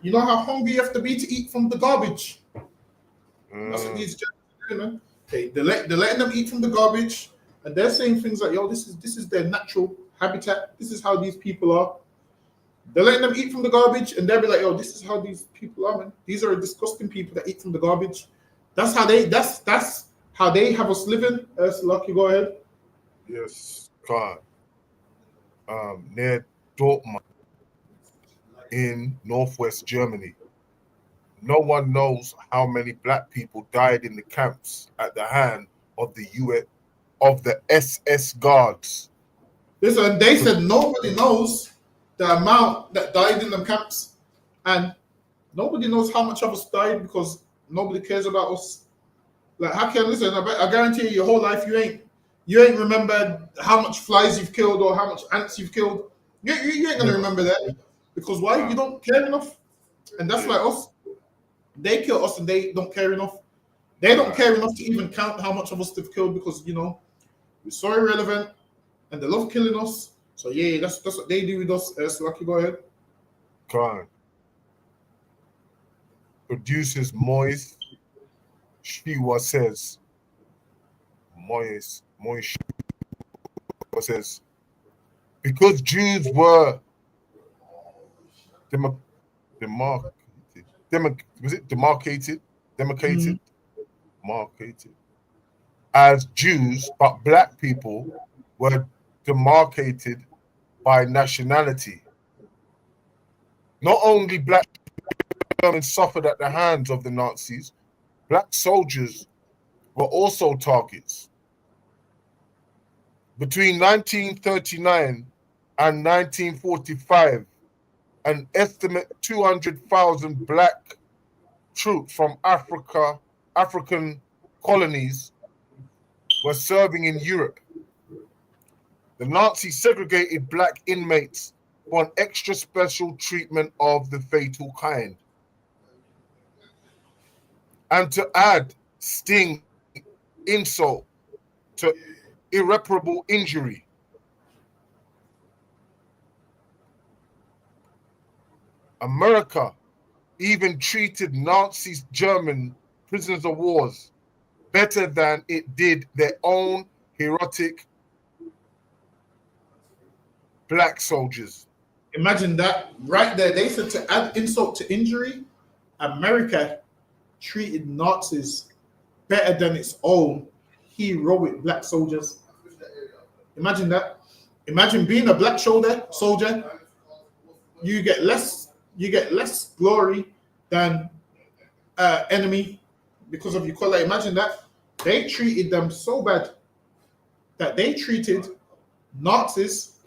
You know how hungry you have to be to eat from the garbage. That's what these Germans are doing, man. Okay, they're letting them eat from the garbage, and they're saying things like, "Yo, this is their natural habitat. This is how these people are." They're letting them eat from the garbage, and they'll be like, "Yo, this is how these people are, man. These are disgusting people that eat from the garbage." That's how they have us living. Lucky, go ahead. Yes, God. Near Dortmund in northwest Germany. No one knows how many black people died in the camps at the hand of the SS guards. Listen, they said nobody knows the amount that died in them camps, and nobody knows how much of us died because nobody cares about us. Like, how can listen? I guarantee you, your whole life you ain't remembered how much flies you've killed or how much ants you've killed. You ain't gonna remember that because why? You don't care enough, and that's like us. They kill us and they don't care enough. They don't care enough to even count how much of us they've killed because we're so irrelevant and they love killing us. So yeah, that's what they do with us. So Lucky, go ahead. Khan. Producers Moise Shiwa says, says, because Jews were demarcated as Jews, but black people were demarcated by nationality. Not only black Germans suffered at the hands of the Nazis, black soldiers were also targets. Between 1939 and 1945, an estimate 200,000 black troops from African colonies were serving in Europe. The Nazis segregated black inmates for an extra special treatment of the fatal kind. And to add sting, insult to irreparable injury, America even treated Nazi German prisoners of war better than it did their own heroic black soldiers. Imagine that right there. They said to add insult to injury, America treated Nazis better than its own heroic black soldiers. Imagine that. Imagine being a black soldier. You get less glory than enemy because of your color. Imagine that. They treated them so bad that they treated Nazis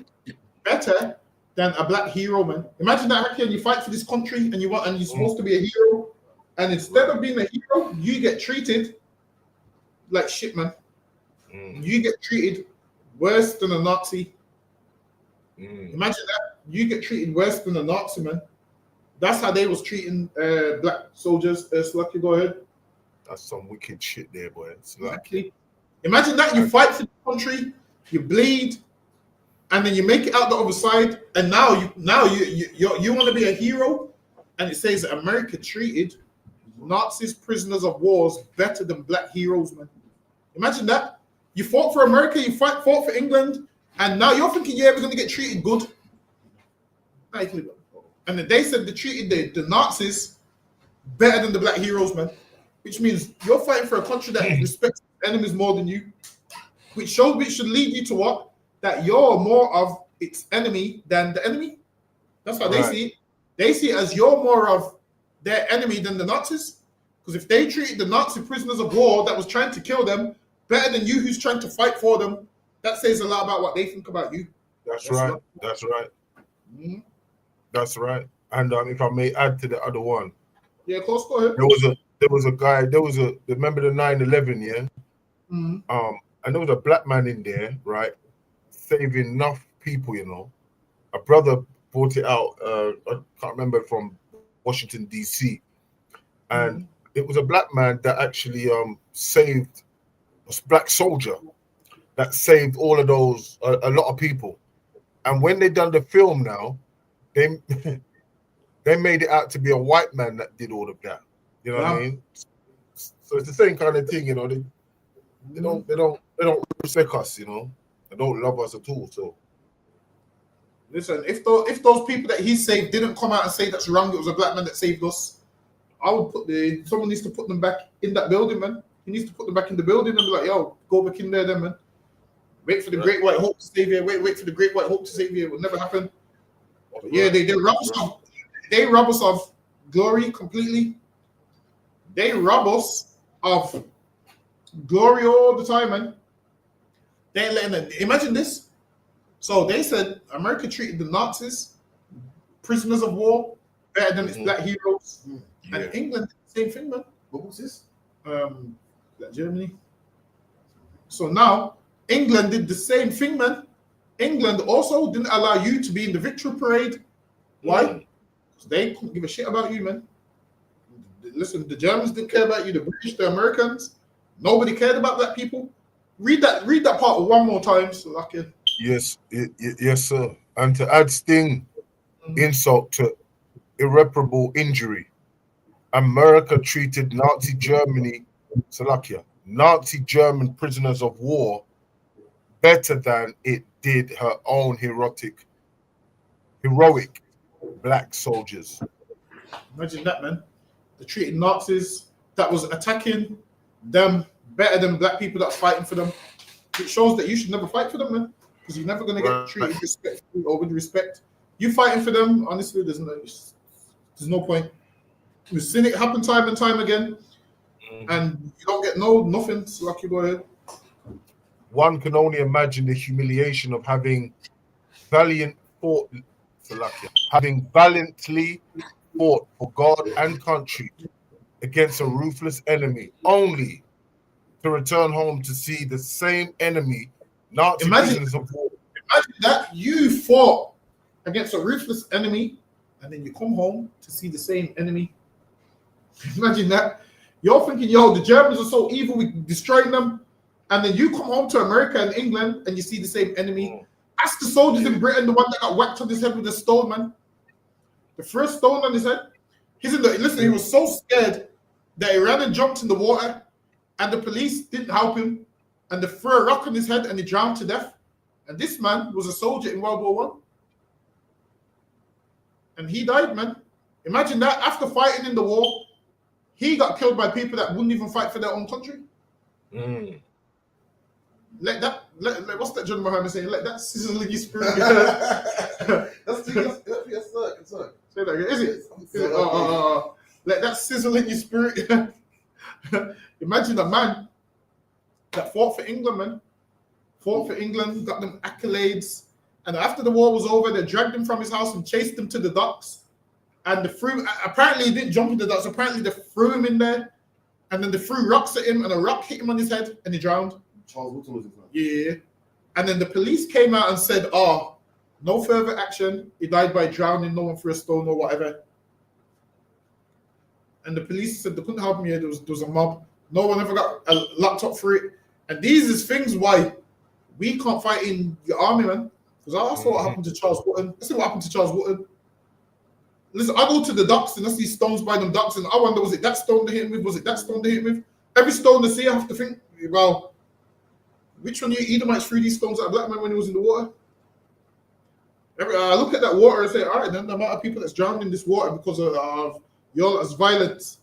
better than a black hero, man. Imagine that, Haki, and you fight for this country and you're supposed to be a hero, and instead of being a hero, you get treated like shit, man. You get treated worse than a Nazi. Imagine that. You get treated worse than a Nazi, man. That's how they was treating black soldiers. Lucky, go ahead. That's some wicked shit there, boy. Exactly. Imagine that you fight for the country, you bleed, and then you make it out the other side, and now you want to be a hero, and it says that America treated Nazis, prisoners of wars, better than black heroes, man. Imagine that. You fought for America, you fought for England, and now you're thinking, yeah, we're going to get treated good. And then they said they treated the Nazis better than the black heroes, man. Which means you're fighting for a country that respects enemies more than you, which should lead you to what? That you're more of its enemy than the enemy. That's how they see it. They see it as you're more of their enemy than the Nazis. Because if they treated the Nazi prisoners of war that was trying to kill them better than you who's trying to fight for them, that says a lot about what they think about you. That's right. That's right. Mm-hmm. That's right. And if I may add to the other one. Yeah, of course, go ahead. Remember the 9/11, yeah? Mm-hmm. And there was a black man in there, right? Saving enough people, you know. A brother brought it out, I can't remember, from Washington, D.C. And it was a black man that actually saved a black soldier that saved all of those, a lot of people. And when they done the film now, they they made it out to be a white man that did all of that. You know what I mean? So it's the same kind of thing, you know. They don't respect us, you know. They don't love us at all. So listen, if those people that he saved didn't come out and say that's wrong, it was a black man that saved us, I would someone needs to put them back in that building, man. He needs to put them back in the building and be like, yo, go back in there then, man. Wait for the great white hope to save you. Wait for the great white hope to save you. It will never happen. But yeah, they rob us of glory completely. They rob us of glory all the time, man. They ain't letting them. Imagine this. So they said America treated the Nazis, prisoners of war, better than its black heroes. And England did the same thing, man. What was this? Like Germany. So now England did the same thing, man. England also didn't allow you to be in the victory parade. Why? Because they couldn't give a shit about you, man. Listen, the Germans didn't care about you, the British, the Americans. Nobody cared about black people. Read that part one more time so I can. yes, sir. And to add sting, insult to irreparable injury, America treated Nazi German prisoners of war better than it did her own heroic black soldiers. Imagine that, man. They treated Nazis that was attacking them better than black people that are fighting for them. It shows that you should never fight for them, man, because you're never going to get treated respectfully or with respect. You fighting for them, honestly, there's no point. We've seen it happen time and time again, and you don't get nothing. So like, you go ahead. One can only imagine the humiliation of having valiantly fought for God and country against a ruthless enemy, only to return home to see the same enemy, Nazi prisoners of war. Imagine that you fought against a ruthless enemy, and then you come home to see the same enemy. Imagine that. You're thinking, yo, the Germans are so evil, we destroying them. And then you come home to America and England and you see the same enemy. Ask the soldiers in Britain, the one that got whacked on his head with a stone, man. The first stone on his head. He was so scared that he ran and jumped in the water, and the police didn't help him, and they threw a rock on his head and he drowned to death. And this man was a soldier in World War I. And he died, man. Imagine that. After fighting in the war, he got killed by people that wouldn't even fight for their own country. What's that John Muhammad saying? Let that sizzle in your spirit. That's sir. Say that again. Is it? Let that sizzle in your spirit. Imagine a man that fought for England, man. Fought for England, got them accolades. And after the war was over, they dragged him from his house and chased him to the docks. And apparently he didn't jump in the docks. Apparently they threw him in there. And then they threw rocks at him, and a rock hit him on his head, and he drowned. Charles Woodson was his name. Yeah. And then the police came out and said, no further action. He died by drowning, no one threw a stone or whatever. And the police said they couldn't help him here. There was a mob. No one ever got a laptop for it. And these is things why we can't fight in the army, man. Because I saw what happened to Charles Woodson. I see what happened to Charles Woodson. Listen, I go to the docks and I see stones by them docks, and I wonder, was it that stone they hit him with? Was it that stone they hit him with? Every stone they see, I have to think, well, which one of you Edomites threw these stones at a black man when he was in the water? I look at that water and say, all right, then the amount of people that's drowned in this water because of y'all as violent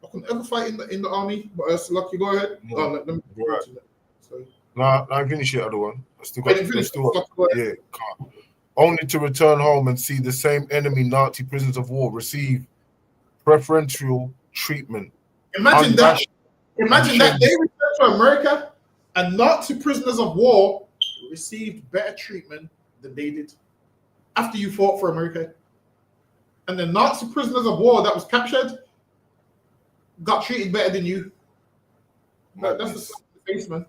I couldn't ever fight in the army, but lucky. Go ahead. No. Oh, let me Right. Sorry. Nah, I finished the other one. I still I got. didn't finish. Still, Go ahead. yeah, can't. Only to return home and see the same enemy Nazi prisoners of war receive preferential treatment. Imagine that. Unrationed Imagine and that they returned to America and Nazi prisoners of war received better treatment than they did after you fought for America. And the Nazi prisoners of war that was captured got treated better than you. That's a slap in the face, man.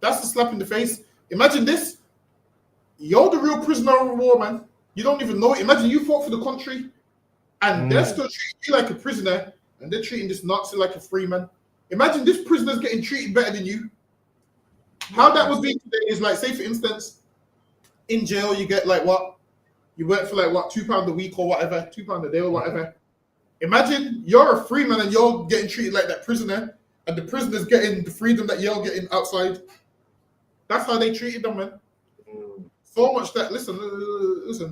That's a slap in the face. Imagine this. You're the real prisoner of war, man. You don't even know it. Imagine you fought for the country and they're still treating you like a prisoner and they're treating this Nazi like a free man. Imagine this prisoner's getting treated better than you. How that would be today is like, say for instance, in jail you get like what? You work for like what, £2 a week or whatever, £2 a day or whatever. Imagine you're a free man and you're getting treated like that prisoner, and the prisoner's getting the freedom that you're getting outside. That's how they treated them, man. So much that listen,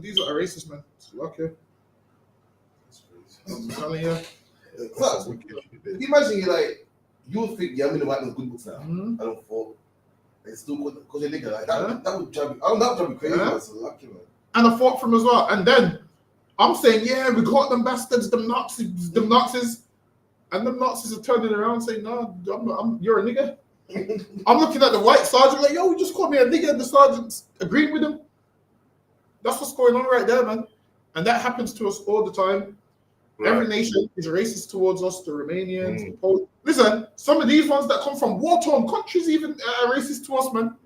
these are racist, man. Okay. I'm telling you. Imagine you think, yeah, I'm in the white man's good books now. Mhm. I don't fall. It's still because you're nigga. Like, that would drive me. I don't know, that would drive me crazy. Yeah. That's lucky, man. And I fought for him as well. And then I'm saying, yeah, we got them bastards, them Nazis. And them Nazis are turning around saying, no, you're a nigger. I'm looking at the white sergeant like, yo, he just called me a nigger, and the sergeant's agreeing with him. That's what's going on right there, man. And that happens to us all the time. Right. Every nation is racist towards us, the Romanians, the Polish. Listen, some of these ones that come from war-torn countries even are racist to us, man.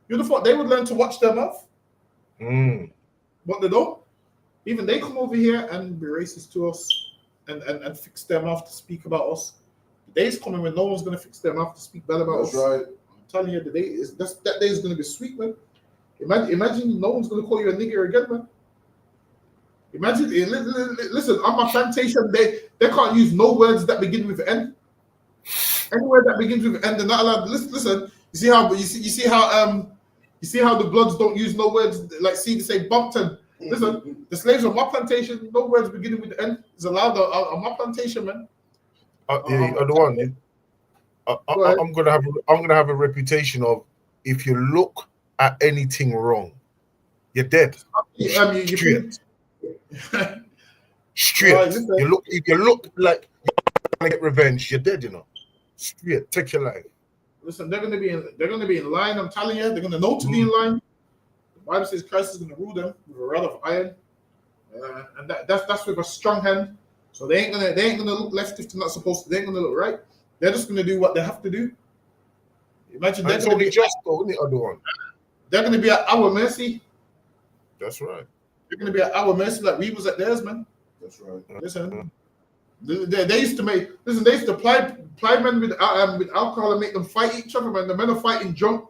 You'd have thought they would learn to watch their mouth. But they don't. Even they come over here and be racist to us and fix their mouth to speak about us. The day's coming when no one's going to fix their mouth to speak bad about us. That's right. I'm telling you, that day is going to be sweet, man. Imagine no one's going to call you a nigger again, man. Imagine, listen, on my plantation, they can't use no words that begin with N. Any word that begins with N, they're not allowed. Listen, you see how the Bloods don't use no words like they say Bumpton. Listen, the slaves on my plantation, no words beginning with N is allowed on my plantation, man. The one. I'm gonna have a reputation of, if you look at anything wrong, you're dead. Straight. Right, if you look like you're gonna get revenge, you're dead. You know. Straight. Take your life. Listen, they're gonna be in line. I'm telling you, they're gonna know to be in line. The Bible says Christ is gonna rule them with a rod of iron, and that's with a strong hand. So they ain't gonna look left if they're not supposed to. They ain't gonna look right. They're just gonna do what they have to do. Imagine they're gonna be just the other one. They're gonna be at our mercy. That's right. They're gonna be at our mercy like we was at theirs, man. That's right. Listen, they used to ply men with alcohol and make them fight each other, man. The men are fighting drunk.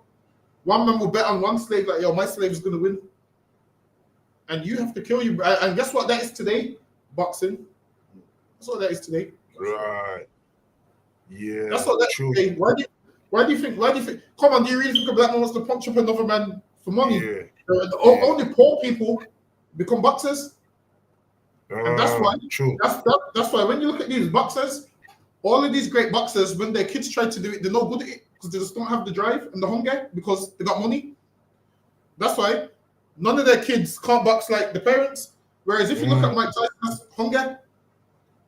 One man will bet on one slave like, yo, my slave is gonna win, and you have to kill you. And guess what that is today? Boxing. That's what that is today. Right. Yeah. That's what that is today. Why do you think? Come on, do you really think a black man wants to punch up another man for money? Yeah. Only poor people become boxers. And that's why. True. That's why when you look at these boxers, all of these great boxers, when their kids try to do it, they're not good at it because they just don't have the drive and the hunger because they got money. That's why none of their kids can't box like the parents. Whereas if you look at Mike Tyson's hunger,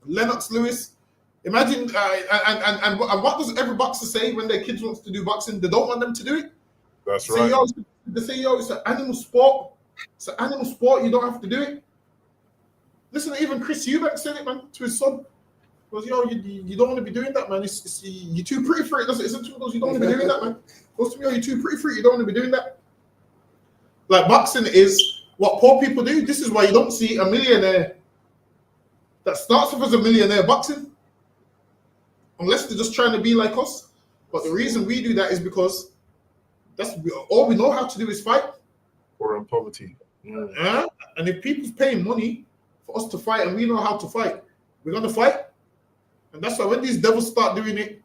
Lennox Lewis, imagine and what does every boxer say when their kids wants to do boxing? They don't want them to do it. That's right. They say, yo, it's an animal sport. It's an animal sport. You don't have to do it. Listen, even Chris Eubank said it, man, to his son. Because, yo, you don't want to be doing that, man. You're too pretty for it. It's you don't want to be doing that, man. Goes to me, yo, you're too pretty for it. You don't want to be doing that. Like, boxing is what poor people do. This is why you don't see a millionaire that starts off as a millionaire boxing. Unless they're just trying to be like us. But the reason we do that is because that's all we know how to do is fight. Or in poverty. And if people's paying money for us to fight and we know how to fight, we're going to fight. And that's why when these devils start doing it,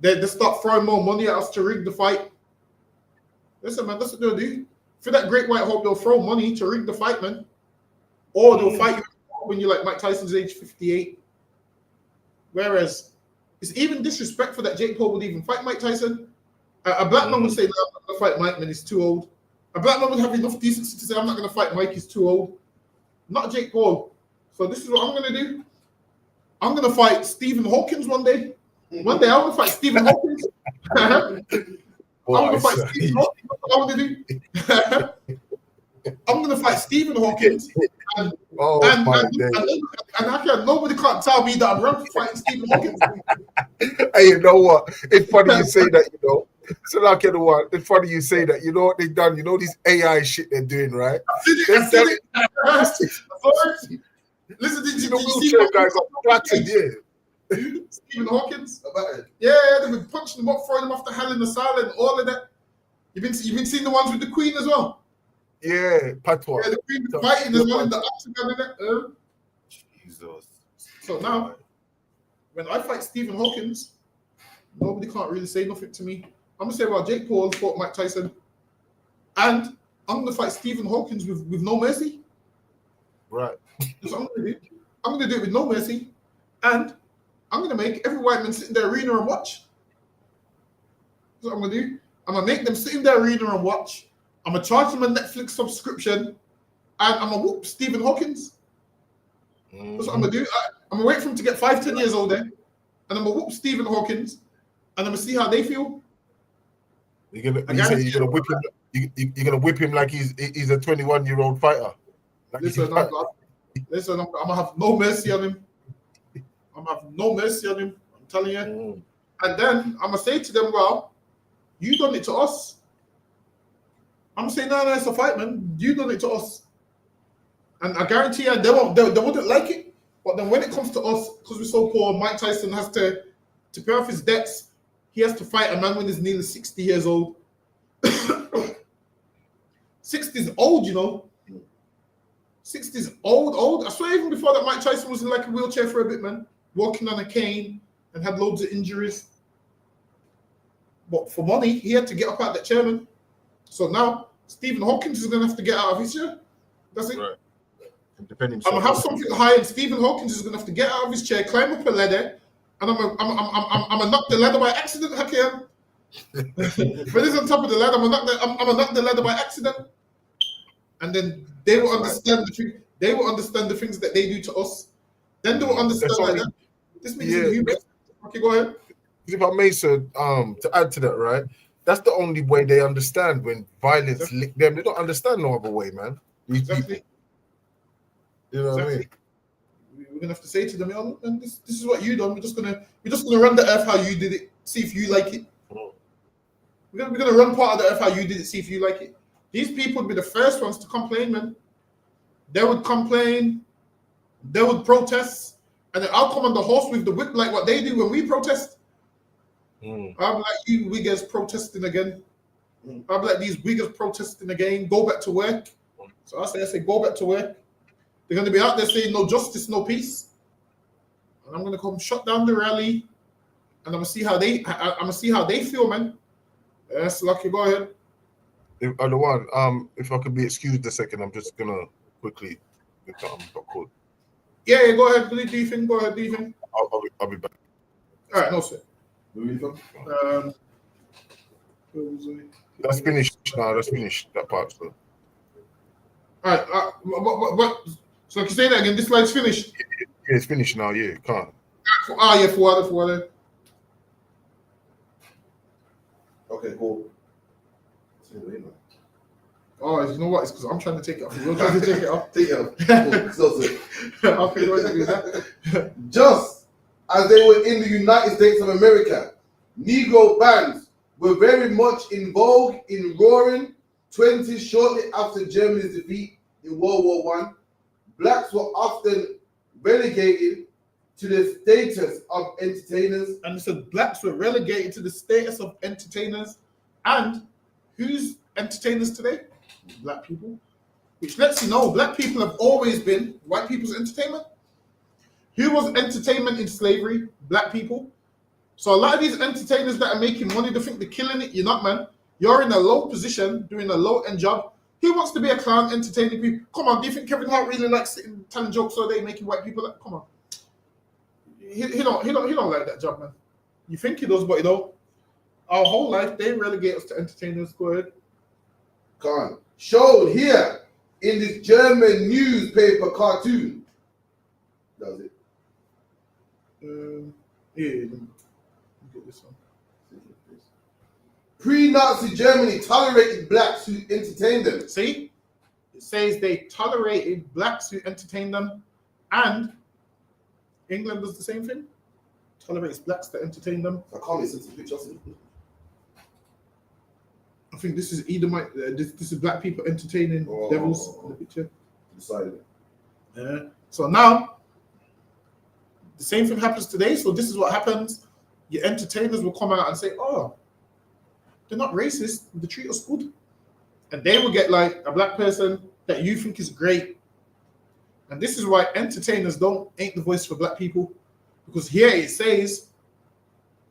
they start throwing more money at us to rig the fight. Listen, man, that's what they'll do. For that great white hope, they'll throw money to rig the fight, man. Or they'll fight you when you're like Mike Tyson's age 58. Whereas it's even disrespectful that Jake Paul would even fight Mike Tyson. A black man would say, no, I'm not going to fight Mike, man, he's too old. A black man would have enough decency to say, I'm not going to fight Mike, he's too old. Not Jake Paul. So this is what I'm going to do. I'm going to fight Stephen Hawkins one day. One day I'm going to fight Stephen Hawkins. I'm going to fight Stephen Hawkins. That's what I'm going to do. I'm going to fight Stephen Hawkins. And nobody can't tell me that I'm wrong for fighting Stephen Hawkins. Hey, you know what? It's funny you say that, you know. So like, you know what? It's funny you say that. You know what they've done? You know this AI shit they're doing, right? I said it. Listen, did you see wheelchair guys got flattened, yeah. Stephen Hawkins? Yeah, they've been punching him up, throwing him off the hell in the silent, all of that. You've been seeing the ones with the Queen as well? Yeah, patois. Yeah, the Queen been fighting as well in the octagon and that. Jesus. So now, when I fight Stephen Hawkins, nobody can't really say nothing to me. I'm gonna say, well, Jake Paul fought Mike Tyson, and I'm gonna fight Stephen Hawkins with no mercy. Right. That's what I'm gonna do. I'm gonna do it with no mercy, and I'm gonna make every white man sit in the arena and watch. That's what I'm gonna do. I'm gonna make them sit in the arena and watch. I'm gonna charge them a Netflix subscription, and I'm gonna whoop Stephen Hawkins. That's what I'm gonna do. I'm gonna wait for him to get 5-10 years older, and I'm gonna whoop Stephen Hawkins, and I'm gonna see how they feel. You're gonna whip him. You're gonna whip him like he's a 21-year-old fighter. Like Listen, I'm gonna have no mercy on him. I'm gonna have no mercy on him. I'm telling you. And then I'm gonna say to them, well, you done it to us. I'm gonna say, no, it's a fight, man. You done it to us. And I guarantee you, they wouldn't like it. But then when it comes to us, because we're so poor, Mike Tyson has to pay off his debts. He has to fight a man when he's nearly 60 years old. 60 is old, you know. 60 is old. I swear even before that, Mike Tyson was in like a wheelchair for a bit, man. Walking on a cane and had loads of injuries. But for money, he had to get up out that chair, man. So now, Stephen Hawkins is going to have to get out of his chair. That's it. Right. I'm going to have something high, and Stephen Hawkins is going to have to get out of his chair, climb up a ladder, and I'm gonna knock the ladder by accident, Hakim. But this on top of the ladder, I'm gonna knock the ladder by accident. And then they will understand the truth. They will understand the things that they do to us. Then they will understand that. This means human. Okay, go ahead. If I may, sir, to add to that, right? That's the only way they understand when violence lick them. They don't understand no other way, man. Exactly. You know what I mean? We're gonna have to say to them, oh, man, this is what you done. We're just gonna run the earth how you did it. See if you like it. We're gonna run part of the earth how you did it. See if you like it. These people would be the first ones to complain, man. They would complain. They would protest, and then I'll come on the horse with the whip like what they do when we protest. I'm like, you wiggers protesting again. I'm like, these wiggers protesting again. Go back to work. So I say, go back to work. They're going to be out there saying no justice, no peace. And I'm going to come shut down the rally, and I'm going to see how they feel, man. Yes, Lucky, go ahead. If I could be excused a second, I'm just gonna quickly. Got called. Yeah, go ahead. Do your thing. Go ahead, do your thing. I'll be back. All right, no sir. That's finished now. That's finished that part. So. All right. What? So can you say that again? This slide's finished. Yeah, it's finished now. Yeah, can't. Yeah, for what? Okay, cool. Oh, you know what? It's because I'm trying to take it off. You're trying to take it off. Take it off. Cool. Okay, go ahead, do that. Just as they were in the United States of America, Negro bands were very much in vogue in roaring 20s shortly after Germany's defeat in World War I. Blacks were often relegated to the status of entertainers. And so blacks were relegated to the status of entertainers. And who's entertainers today? Black people. Which lets you know black people have always been white people's entertainment. Who was entertainment in slavery? Black people. So a lot of these entertainers that are making money, they think they're killing it. You're not, man. You're in a low position, doing a low-end job. Who wants to be a clown entertaining people? Come on, do you think Kevin Hart really likes sitting telling jokes all day, making white people laugh? Come on. he don't like that job, man. You think he does, but he don't. Our whole life they relegate us to entertainers. Go ahead. Gone. Showed here in this German newspaper cartoon. Does it? Yeah. Let me get this one. Pre-Nazi Germany tolerated blacks who entertained them. See, it says they tolerated blacks who entertained them, and England does the same thing. Tolerates blacks that entertain them. I can't listen to the pictures. I think this is Edomite. This is black people entertaining devils in the picture. Decided. Yeah. So now the same thing happens today. So this is what happens. Your entertainers will come out and say, "Oh, they're not racist. They treat us good," and they will get like a black person that you think is great. And this is why entertainers ain't the voice for black people, because here it says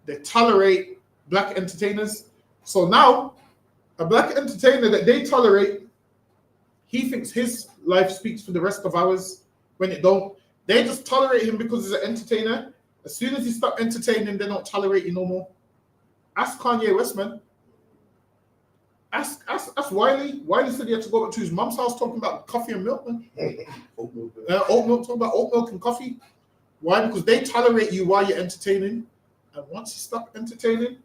they tolerate black entertainers. So now a black entertainer that they tolerate, he thinks his life speaks for the rest of ours when it don't. They just tolerate him because he's an entertainer. As soon as you stop entertaining, they don't tolerate you no more. Ask Kanye West, man. Ask Wiley. Wiley said he had to go back to his mom's house talking about coffee and milk, man. Oat milk, talking about oat milk and coffee. Why? Because they tolerate you while you're entertaining. And once you stop entertaining,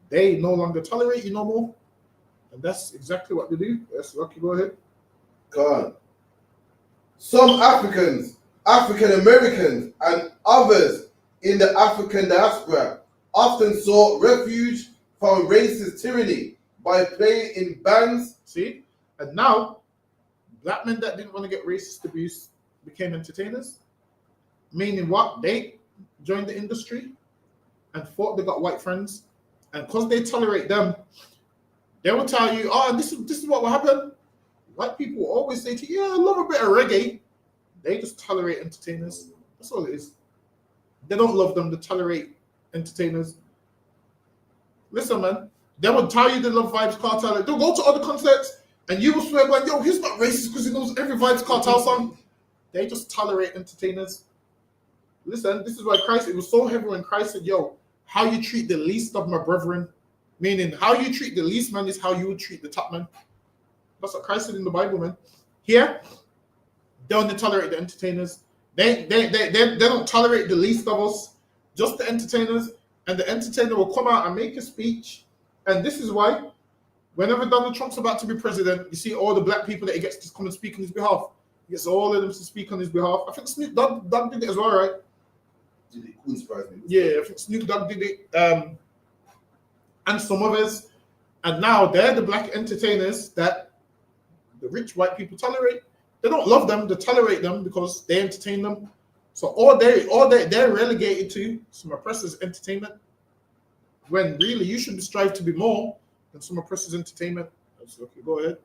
they no longer tolerate you no more. And that's exactly what they do. Yes, Rocky, go ahead. Go on. Some Africans, African Americans, and others in the African diaspora often sought refuge from racist tyranny by playing in bands. See? And now, black men that didn't want to get racist abuse became entertainers. Meaning what? They joined the industry and thought they got white friends. And because they tolerate them, they will tell you, "Oh, this is what will happen." White people will always say to you, "Yeah, I love a bit of reggae." They just tolerate entertainers. That's all it is. They don't love them. They tolerate entertainers. Listen, man. They will tell you they love Vibes Cartel. They'll go to other concerts and you will swear, like, "Yo, he's not racist because he knows every Vibes Cartel song." They just tolerate entertainers. Listen, this is why Christ, it was so heavy when Christ said, "Yo, how you treat the least of my brethren," meaning how you treat the least man is how you would treat the top man. That's what Christ said in the Bible, man. Here, they only tolerate the entertainers. They don't tolerate the least of us, just the entertainers. And the entertainer will come out and make a speech. And this is why, whenever Donald Trump's about to be president, you see all the black people that he gets to come and speak on his behalf. He gets all of them to speak on his behalf. I think Snoop Dogg did it as well, right? Did it? Wouldn't surprise me. Yeah, I think Snoop Dogg did it. And some others. And now they're the black entertainers that the rich white people tolerate. They don't love them, they tolerate them because they entertain them. So they're relegated to some oppressors' entertainment. When really you should strive to be more than some oppressors' entertainment. Okay, go ahead.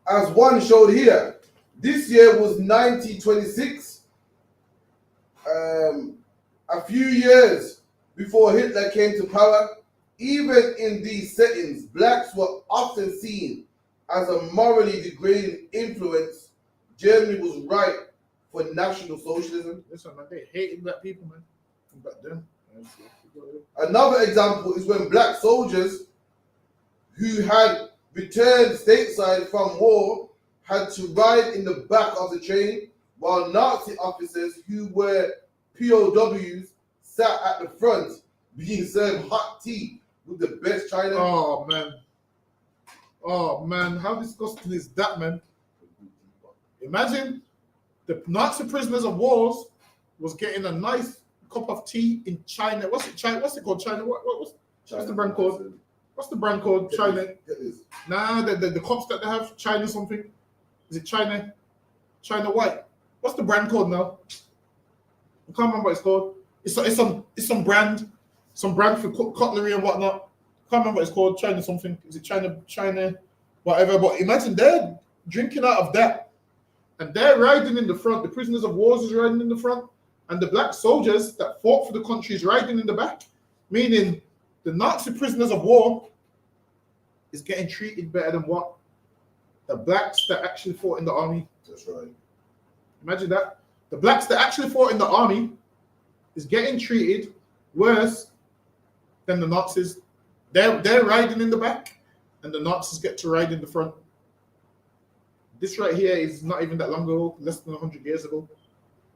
As one showed here, this year was 1926. A few years before Hitler came to power, even in these settings, blacks were often seen as a morally degrading influence. Germany was ripe for National Socialism. Listen, man, they hated black people, man. Back then. Another example is when black soldiers who had returned stateside from war had to ride in the back of the train, while Nazi officers who were POWs sat at the front being served hot tea with the best china. Oh man, how disgusting is that, man? Imagine the Nazi prisoners of wars was getting a nice cup of tea in China. What's it called? China? What's the brand called? What's the brand called? China? Nah, the cups that they have, China something. Is it China? China White. What's the brand called now? I can't remember what it's called. It's some brand for cutlery and whatnot. I can't remember what it's called. China something. Is it China, whatever. But imagine they're drinking out of that. And they're riding in the front. The prisoners of war is riding in the front. And the black soldiers that fought for the country is riding in the back. Meaning the Nazi prisoners of war is getting treated better than what? The blacks that actually fought in the army. That's right. Imagine that. the blacks that actually fought in the army is getting treated worse than the Nazis. They're riding in the back, and the Nazis get to ride in the front. This right here is not even that long ago, less than 100 years ago.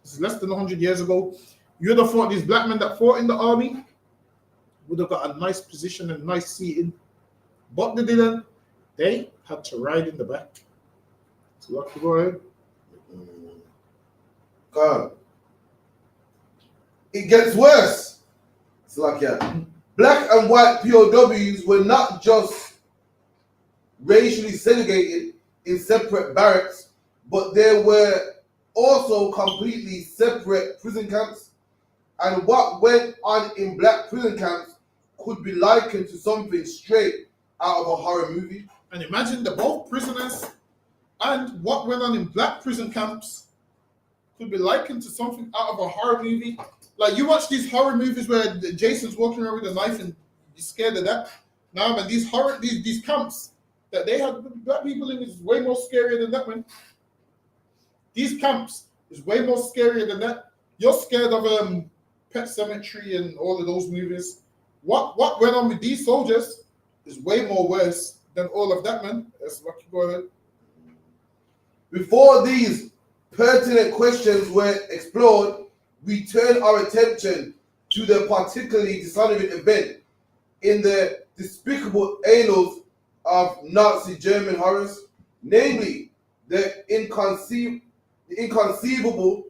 This is less than 100 years ago. You would have thought these black men that fought in the army would have got a nice position and nice seating, but they didn't. They had to ride in the back. So lucky go ahead. God. It gets worse. It's like, yeah. Black and white POWs were not just racially segregated in separate barracks, but there were also completely separate prison camps. And what went on in black prison camps could be likened to something straight out of a horror movie. And imagine they're both prisoners, and what went on in black prison camps could be likened to something out of a horror movie. Like you watch these horror movies where Jason's walking around with a knife and you're scared of that. Now, man, these camps that they have black people in is way more scarier than that, man. These camps is way more scarier than that. You're scared of Pet Cemetery and all of those movies. What went on with these soldiers is way more worse than all of that, man. Let's go ahead. Before these pertinent questions were explored, we turn our attention to the particularly dishonoring event in the despicable annals of Nazi German horrors, namely the inconceivable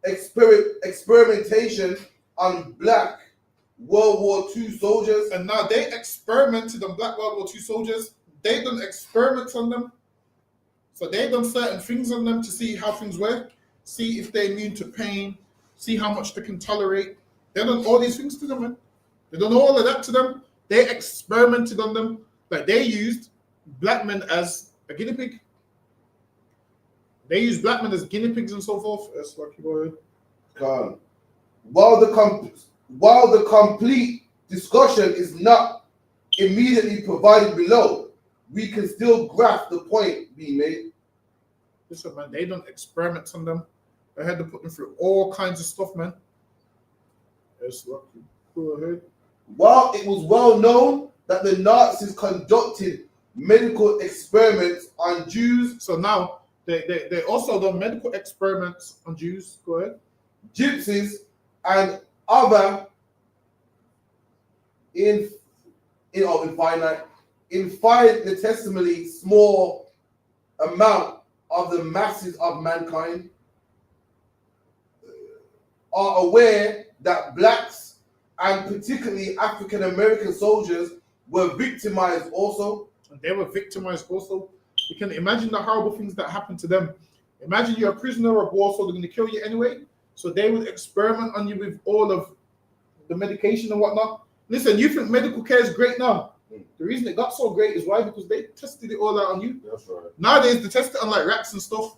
experimentation on black World War II soldiers. And now they experimented on black World War II soldiers. They done experiments on them. So they done certain things on them to see how things work, see if they're immune to pain, see how much they can tolerate. They done all these things to them, man. They done all of that to them. They experimented on them. Like they used black men as a guinea pig. They used black men as guinea pigs and so forth. That's like you go While the complete discussion is not immediately provided below, we can still grasp the point being made. Listen, man, they done experiments on them. They had to put them through all kinds of stuff, man. Yes, lucky. Go ahead. While it was well known that the Nazis conducted medical experiments on Jews. So now they also done medical experiments on Jews. Go ahead. Gypsies and other infinitesimally small amount of the masses of mankind are aware that blacks and particularly African American soldiers were victimized also. And they were victimized also. You can imagine the horrible things that happened to them. Imagine you're a prisoner of war, so they're going to kill you anyway. So they would experiment on you with all of the medication and whatnot. Listen, you think medical care is great now. The reason it got so great is why? Because they tested it all out on you. That's right. Nowadays, they test it on like rats and stuff.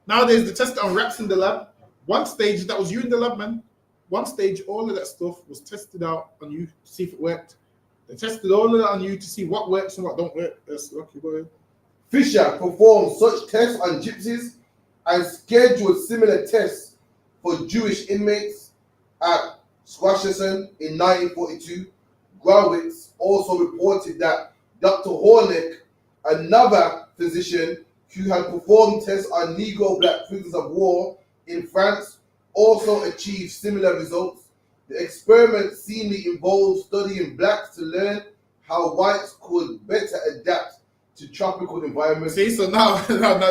Nowadays, they test it on rats in the lab. One stage, that was you in the lab, man. One stage, all of that stuff was tested out on you to see if it worked. They tested all of that on you to see what works and what don't work. That's lucky, go ahead. Fisher performed such tests on gypsies and scheduled similar tests for Jewish inmates at Squashison in 1942. Growitz also reported that Dr. Hornick, another physician who had performed tests on Negro black prisoners of war in France, also achieved similar results. The experiment seemingly involved studying blacks to learn how whites could better adapt to tropical environments. See, so now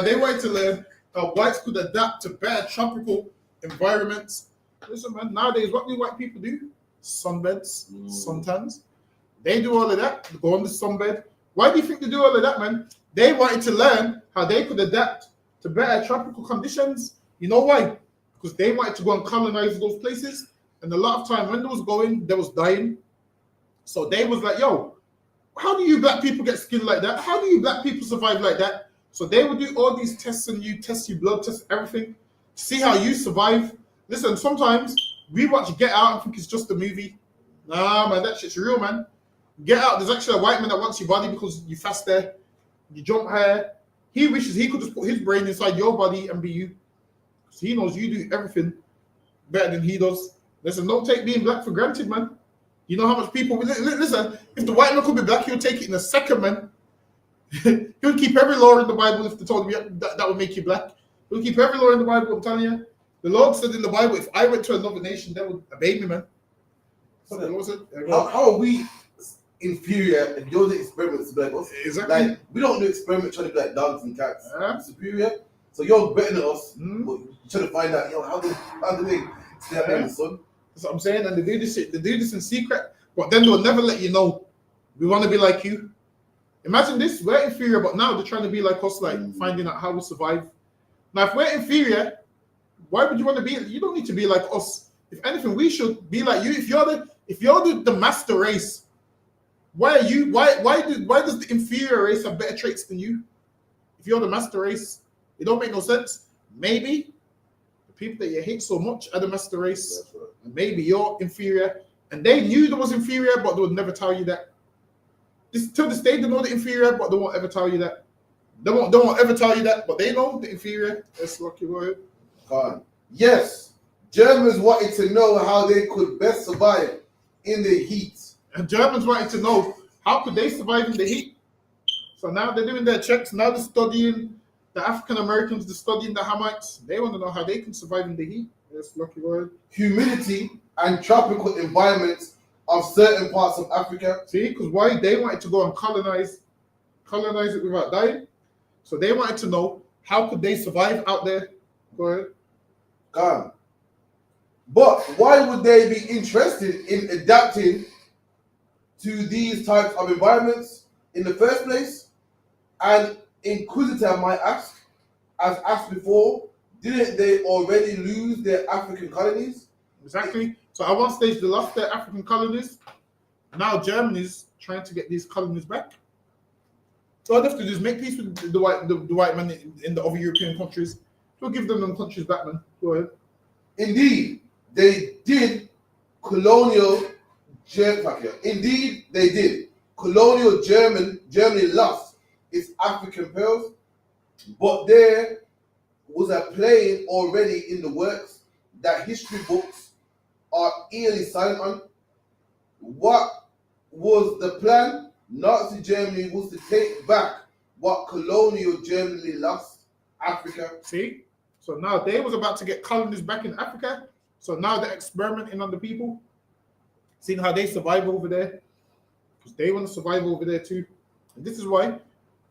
they want to learn how whites could adapt to better tropical environments. Listen, man, nowadays, what do white people do? Sunbeds, suntans. They do all of that. They go on the sunbed. Why do you think they do all of that, man? They wanted to learn how they could adapt to better tropical conditions. You know why? Because they wanted to go and colonize those places. And a lot of time when they was going, they was dying. So they was like, yo, how do you black people get skin like that? How do you black people survive like that? So they would do all these tests on you, test your blood, test everything, see how you survive. Listen, sometimes we watch Get Out and think it's just a movie. Nah, man, that shit's real, man. Get Out, there's actually a white man that wants your body because you fast there, you jump higher. He wishes he could just put his brain inside your body and be you. So he knows you do everything better than he does. Listen, don't take being black for granted, man. You know how much people listen. If the white man could be black, he'll take it in a second, man. He'll keep every law in the Bible if they told me that would make you black. He'll keep every law in the Bible. I'm telling you, the Lord said in the Bible, if I went to another nation, they would obey me, man. So the Lord said, how are we inferior and you're the experiments like us? Exactly. Like we don't do experiment trying to be like dogs and cats. Superior. So you're better than us. But you're trying to find out, how do they stay out there in the sun? That's what I'm saying. And they do this in secret, but then they'll never let you know. We want to be like you. Imagine this, we're inferior, but now they're trying to be like us, like finding out how we survive. Now, if we're inferior, why would you want to be? You don't need to be like us. If anything, we should be like you. If you're the master race, why are you? Why does the inferior race have better traits than you? If you're the master race, it don't make no sense. Maybe the people that you hate so much are the master race, and maybe you're inferior, and they knew they was inferior, but they would never tell you that. Till this day, they know the inferior, but they won't ever tell you that. They won't ever tell you that, but they know the inferior. That's lucky word. Yes, Germans wanted to know how they could best survive in the heat. And Germans wanted to know how could they survive in the heat. So now they're doing their checks. Now they're studying the African Americans. They're studying the Hamites. They want to know how they can survive in the heat. That's lucky word. Humidity and tropical environments of certain parts of Africa. See, because why they wanted to go and colonize it without dying. So they wanted to know how could they survive out there. Go ahead. Gone. But why would they be interested in adapting to these types of environments in the first place? And inquisitor might ask, as asked before, didn't they already lose their African colonies? Exactly. So at one stage they lost their African colonies. Now Germany's trying to get these colonies back. So all they have to do is make peace with the white man in the other European countries. We'll give them countries back, man. Go ahead. Indeed, they did. Colonial Germany lost its African pearls, but there was a plan already in the works that history books are eerily silent on. What was the plan? Nazi Germany was to take back what colonial Germany lost, Africa. See? So now they was about to get colonies back in Africa. So now they're experimenting on the people, seeing how they survive over there. Because they want to survive over there too. And this is why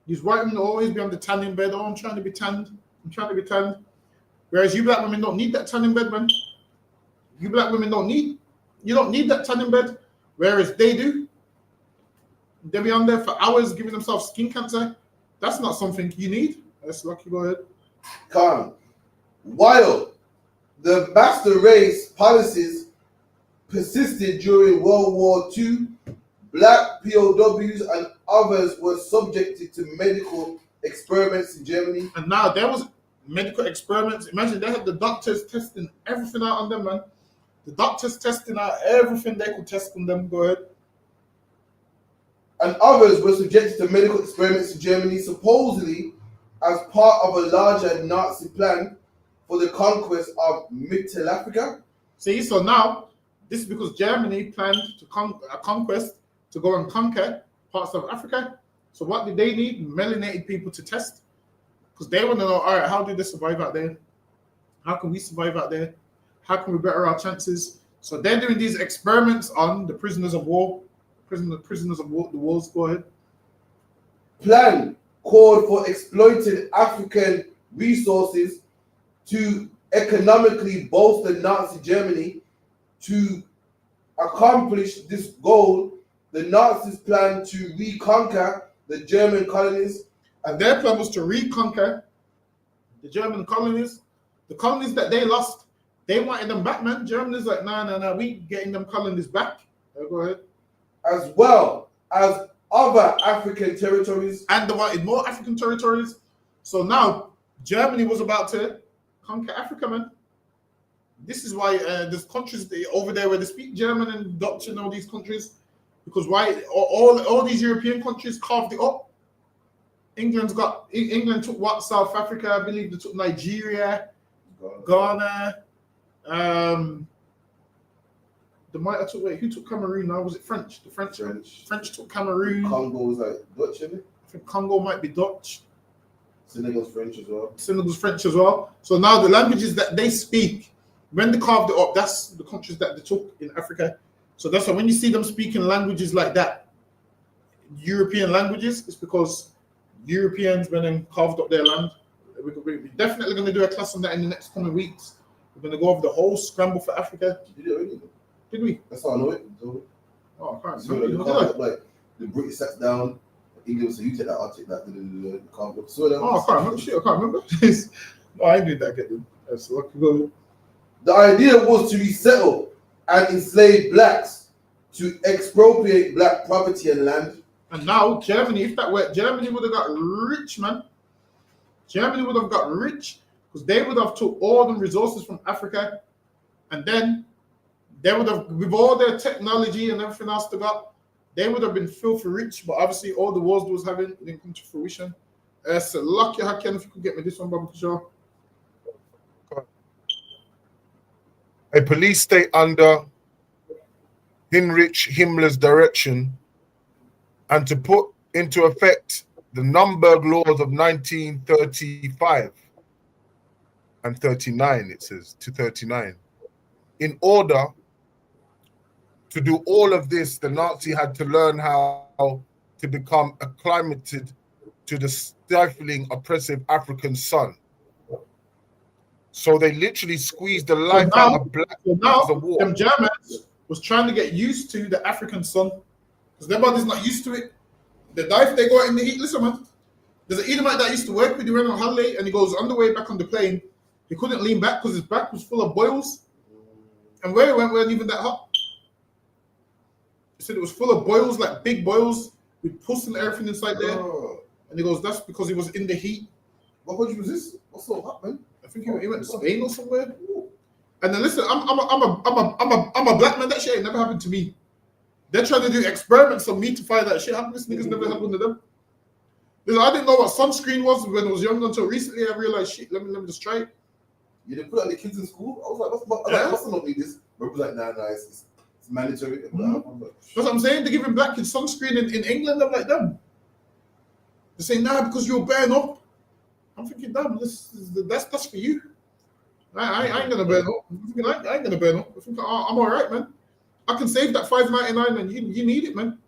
these white women always be on the tanning bed. Oh, I'm trying to be tanned. I'm trying to be tanned. Whereas you black women don't need that tanning bed, man. You black women don't need that tanning bed. Whereas they do. They be on there for hours giving themselves skin cancer. That's not something you need. That's lucky. Go ahead. Calm. While the master race policies persisted during World War II, black POWs and others were subjected to medical experiments in Germany. And now there was medical experiments. Imagine they had the doctors testing everything out on them, man. The doctors testing out everything they could test on them. Go ahead. And others were subjected to medical experiments in Germany, supposedly as part of a larger Nazi plan for the conquest of Middle Africa. See, so now this is because Germany planned to a conquest to go and conquer parts of Africa. So what did they need? Melanated people to test. Because they want to know, all right, how do they survive out there? How can we survive out there? How can we better our chances? So they're doing these experiments on the prisoners of war. Prisoners of war, the wars. Go ahead. Plan called for exploiting African resources to economically bolster Nazi Germany. To accomplish this goal, the Nazis planned to reconquer the German colonies. And their plan was to reconquer the German colonies. The colonies that they lost, they wanted them back, man. Germany's like, no, we getting them colonies back. Go ahead. As well as other African territories. And they wanted more African territories. So now Germany was about to conquer Africa, man. This is why there's countries over there where they speak German and Dutch and all these countries. Because why all these European countries carved it up. England took what? South Africa, I believe they took Nigeria, Ghana. They might have took. Wait, who took Cameroon now? Was it French? The French took Cameroon. Congo was like Dutch, isn't it? I think Congo might be Dutch. Senegal's French as well. Senegal's French as well. So now the languages that they speak, when they carved it up, that's the countries that they took in Africa. So that's why when you see them speaking languages like that, European languages, it's because Europeans went and carved up their land. We're definitely going to do a class on that in the next coming weeks. We're going to go over the whole scramble for Africa. You did it already? Did we? That's how I know it. So, Oh, I can't so remember. like the British sat down, England said, you take that, I'll take that. So Oh, I can't remember. Shit, I can't remember. No, I did that. Get them. So I can go. The idea was to resettle and enslave blacks, to expropriate black property and land. And now Germany, if that were, Germany would have got rich, man. Germany would have got rich because they would have took all the resources from Africa, and then they would have, with all their technology and everything else they got, they would have been filthy rich. But obviously, all the wars they was having didn't come to fruition. So lucky, Haken, if you could get me this one, Bobby, sure. A police state under Heinrich Himmler's direction, and to put into effect the Nuremberg laws of 1935 and 39, it says, to 39. In order to do all of this, the Nazi had to learn how to become acclimated to the stifling, oppressive African sun. So they literally squeezed the life out of black. So now, them Germans was trying to get used to the African sun because their body's not used to it. The dive they go out in the heat. Listen, man. There's an Edomite that I used to work with. He went on holiday and he goes on the way back on the plane. He couldn't lean back because his back was full of boils. And where he went wasn't even that hot. He said it was full of boils, like big boils with pus and everything inside there. Oh. And he goes, that's because he was in the heat. What country was this? What's so hot, man? I think he went to Spain or somewhere. And then listen, I'm a black man. That shit ain't never happened to me. They're trying to do experiments on me to find that shit happen. This niggas never had one of them. Listen, I didn't know what sunscreen was when I was young until recently. I realized, shit, let me just try it. You didn't put it on the kids in school? I was like, what's not need this? But was like, nah, it's mandatory. Mm-hmm. That's what I'm saying. They're giving black kids sunscreen in England. I'm like, damn. They're saying, nah, because you're burn up. I'm thinking, damn, that's for you. I ain't gonna burn up. I ain't gonna burn up. I think I'm all right, man. I can save that $5.99, and you need it, man.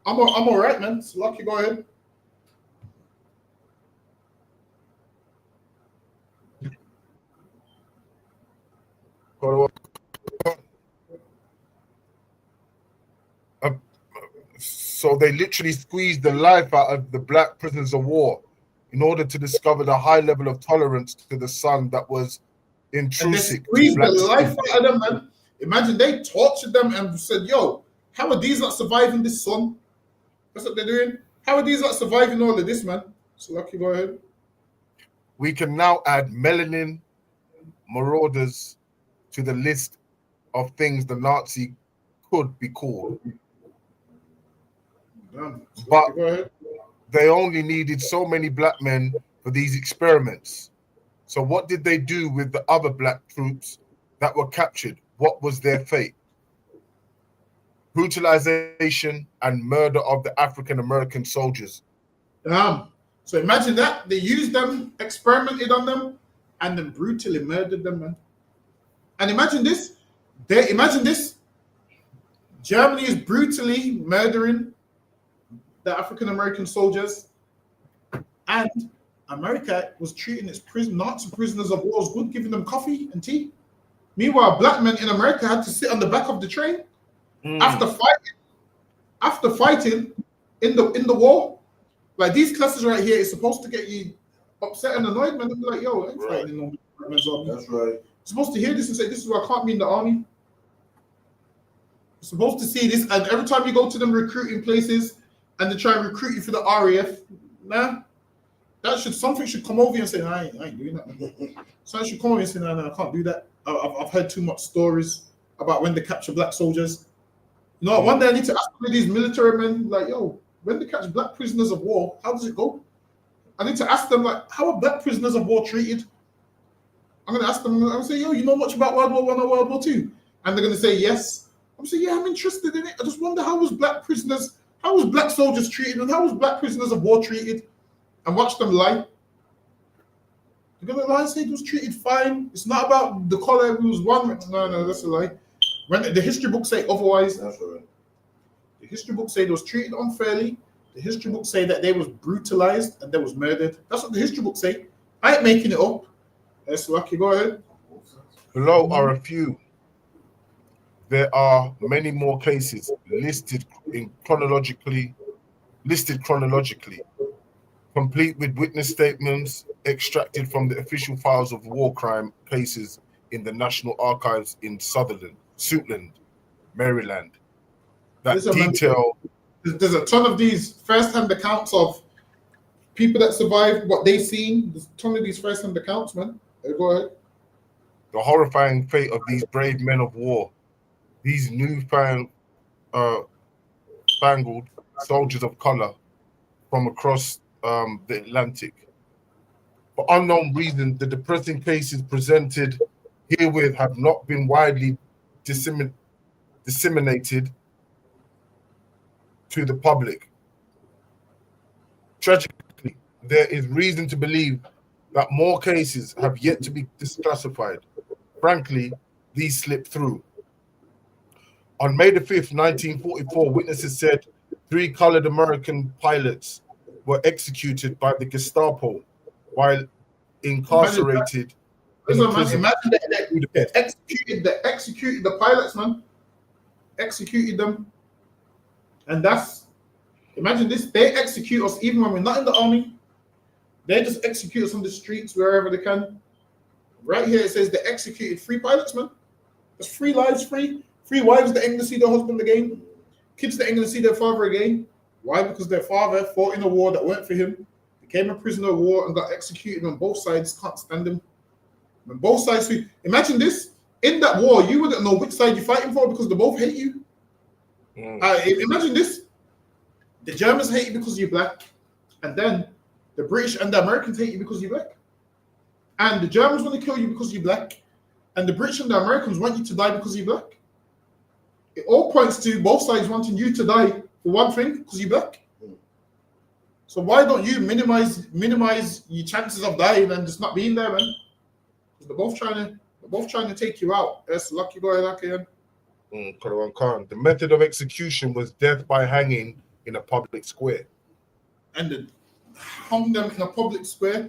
I'm all right, man. So lucky, go ahead. So they literally squeezed the life out of the black prisoners of war in order to discover the high level of tolerance to the sun that was intrinsic. And they squeezed the life out of them, man. Imagine they tortured them and said, yo, how are these not surviving this sun? That's what they're doing. How are these not surviving all of this, man? So lucky, go ahead. We can now add melanin marauders to the list of things the Nazi could be called. But they only needed so many black men for these experiments. So what did they do with the other black troops that were captured? What was their fate? Brutalization and murder of the African-American soldiers. So imagine that. They used them, experimented on them, and then brutally murdered them, man. And imagine this. Germany is brutally murdering the African-American soldiers, and America was treating its Nazi prisoners of war as good, giving them coffee and tea. Meanwhile, black men in America had to sit on the back of the train after fighting in the war. Like these classes right here is supposed to get you upset and annoyed, man. They'll be like, yo, I ain't fighting in no man's army. That's right. You're supposed to hear this and say, this is why I can't be in the army. You're supposed to see this, and every time you go to them recruiting places and they try and recruit you for the RAF, nah, something should come over you and say, I ain't doing that, man. Something should come over you and say, no, I can't do that. I've heard too much stories about when they capture black soldiers. You know, one day I need to ask one of these military men, like, yo, when they catch black prisoners of war, how does it go? I need to ask them, like, how are black prisoners of war treated? I'm going to ask them, I'm going to say, yo, you know much about World War I or World War II? And they're going to say yes. I'm saying, yeah, I'm interested in it. I just wonder how was black soldiers treated and how was black prisoners of war treated? And watch them lie. They're going to lie and say it was treated fine. It's not about the color, it was one. No, that's a lie. When the history books say otherwise. That's right. The history books say they was treated unfairly. The history books say that they was brutalized and they was murdered. That's what the history books say. I ain't making it up. That's lucky. Go ahead. Below are a few. There are many more cases listed chronologically, complete with witness statements extracted from the official files of war crime cases in the National Archives in Suitland, Maryland. That detail. There's a ton of these first-hand accounts of people that survived what they seen. There's a ton of these first-hand accounts, man. Go ahead. The horrifying fate of these brave men of war, these newfangled soldiers of color from across the Atlantic. For unknown reasons, the depressing cases presented herewith have not been widely disseminated to the public. Tragically, there is reason to believe that more cases have yet to be declassified. Frankly, these slipped through. On May the 5th, 1944, witnesses said 3 colored American pilots were executed by the Gestapo while incarcerated. Imagine they executed the pilots, man. Executed them. And imagine this, they execute us even when we're not in the army. They just execute us on the streets wherever they can. Right here it says they executed 3 pilots, man. There's 3 lives, 3 wives that ain't gonna see their husband again. Kids that ain't gonna see their father again. Why? Because their father fought in a war that weren't for him, became a prisoner of war and got executed on both sides. Can't stand him. When both sides, imagine this, in that war, you wouldn't know which side you're fighting for because they both hate you. Imagine this, the Germans hate you because you're black, and then the British and the Americans hate you because you're black. And the Germans want to kill you because you're black, and the British and the Americans want you to die because you're black. It all points to both sides wanting you to die for one thing because you're black. So why don't you minimize your chances of dying and just not being there, man? Because they're both trying to take you out. That's lucky guy, lucky. The method of execution was death by hanging in a public square. And they hung them in a public square.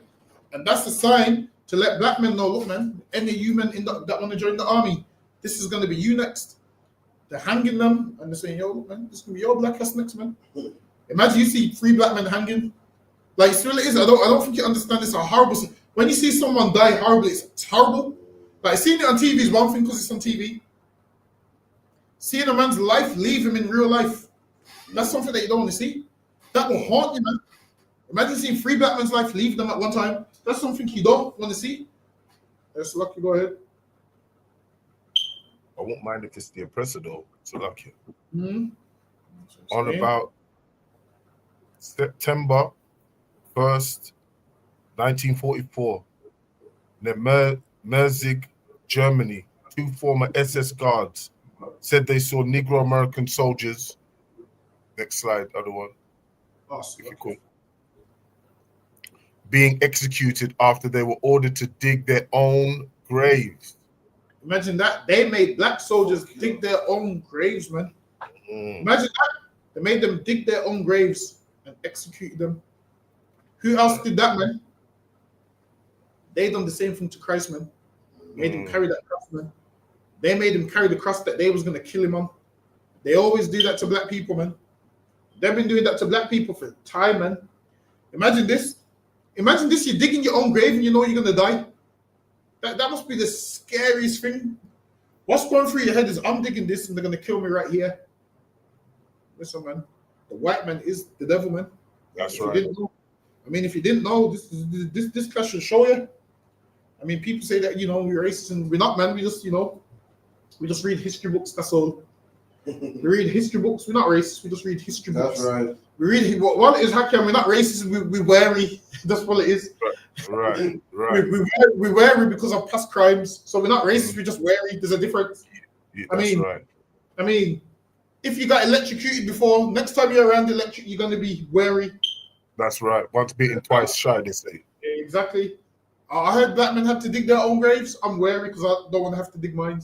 And that's a sign to let black men know, look, man, any human that want to join the army, this is going to be you next. They're hanging them and they're saying, yo, look, man, this is going to be your black ass next, man. Imagine you see 3 black men hanging. Like, it really is. I don't think you understand this. How horrible. When you see someone die horribly, it's horrible. Like, seeing it on TV is one thing because it's on TV. Seeing a man's life leave him in real life, that's something that you don't want to see. That will haunt you, man. Imagine seeing 3 black men's life leave them at one time. That's something you don't want to see. That's lucky. Go ahead. I won't mind if it's the oppressor, though. It's lucky. On about September 1st, 1944, near Merzig, Germany, 2 former SS guards said they saw Negro American soldiers. Next slide, other one. If you could. Being executed after they were ordered to dig their own graves. Imagine that. They made black soldiers dig their own graves, man. Imagine that. They made them dig their own graves and executed them. Who else did that, man? They done the same thing to Christ, man. Made him carry that cross, man. They made him carry the cross that they was going to kill him on. They always do that to black people, man. They've been doing that to black people for time, man. Imagine this. Imagine this, you're digging your own grave and you know you're going to die. That must be the scariest thing. What's going through your head is, I'm digging this and they're going to kill me right here. Listen, man. The white man is the devil, man. That's right. If you didn't know, this class should show you. I mean, people say that, we're racist and we're not, man. We just, we just read history books, that's all. We read history books. We're not racist. We just read history books. That's right. We really what it is, Hakim, we're not racist, we're wary. That's what it is. Right. We're wary because of past crimes. So we're not racist, we're just wary. There's a difference. Yeah, I that's mean, right. I mean, if you got electrocuted before, next time you're around the electric, you're gonna be wary. That's right. Once bitten, twice shy, they say. Exactly. I heard black men have to dig their own graves. I'm wary because I don't want to have to dig mine.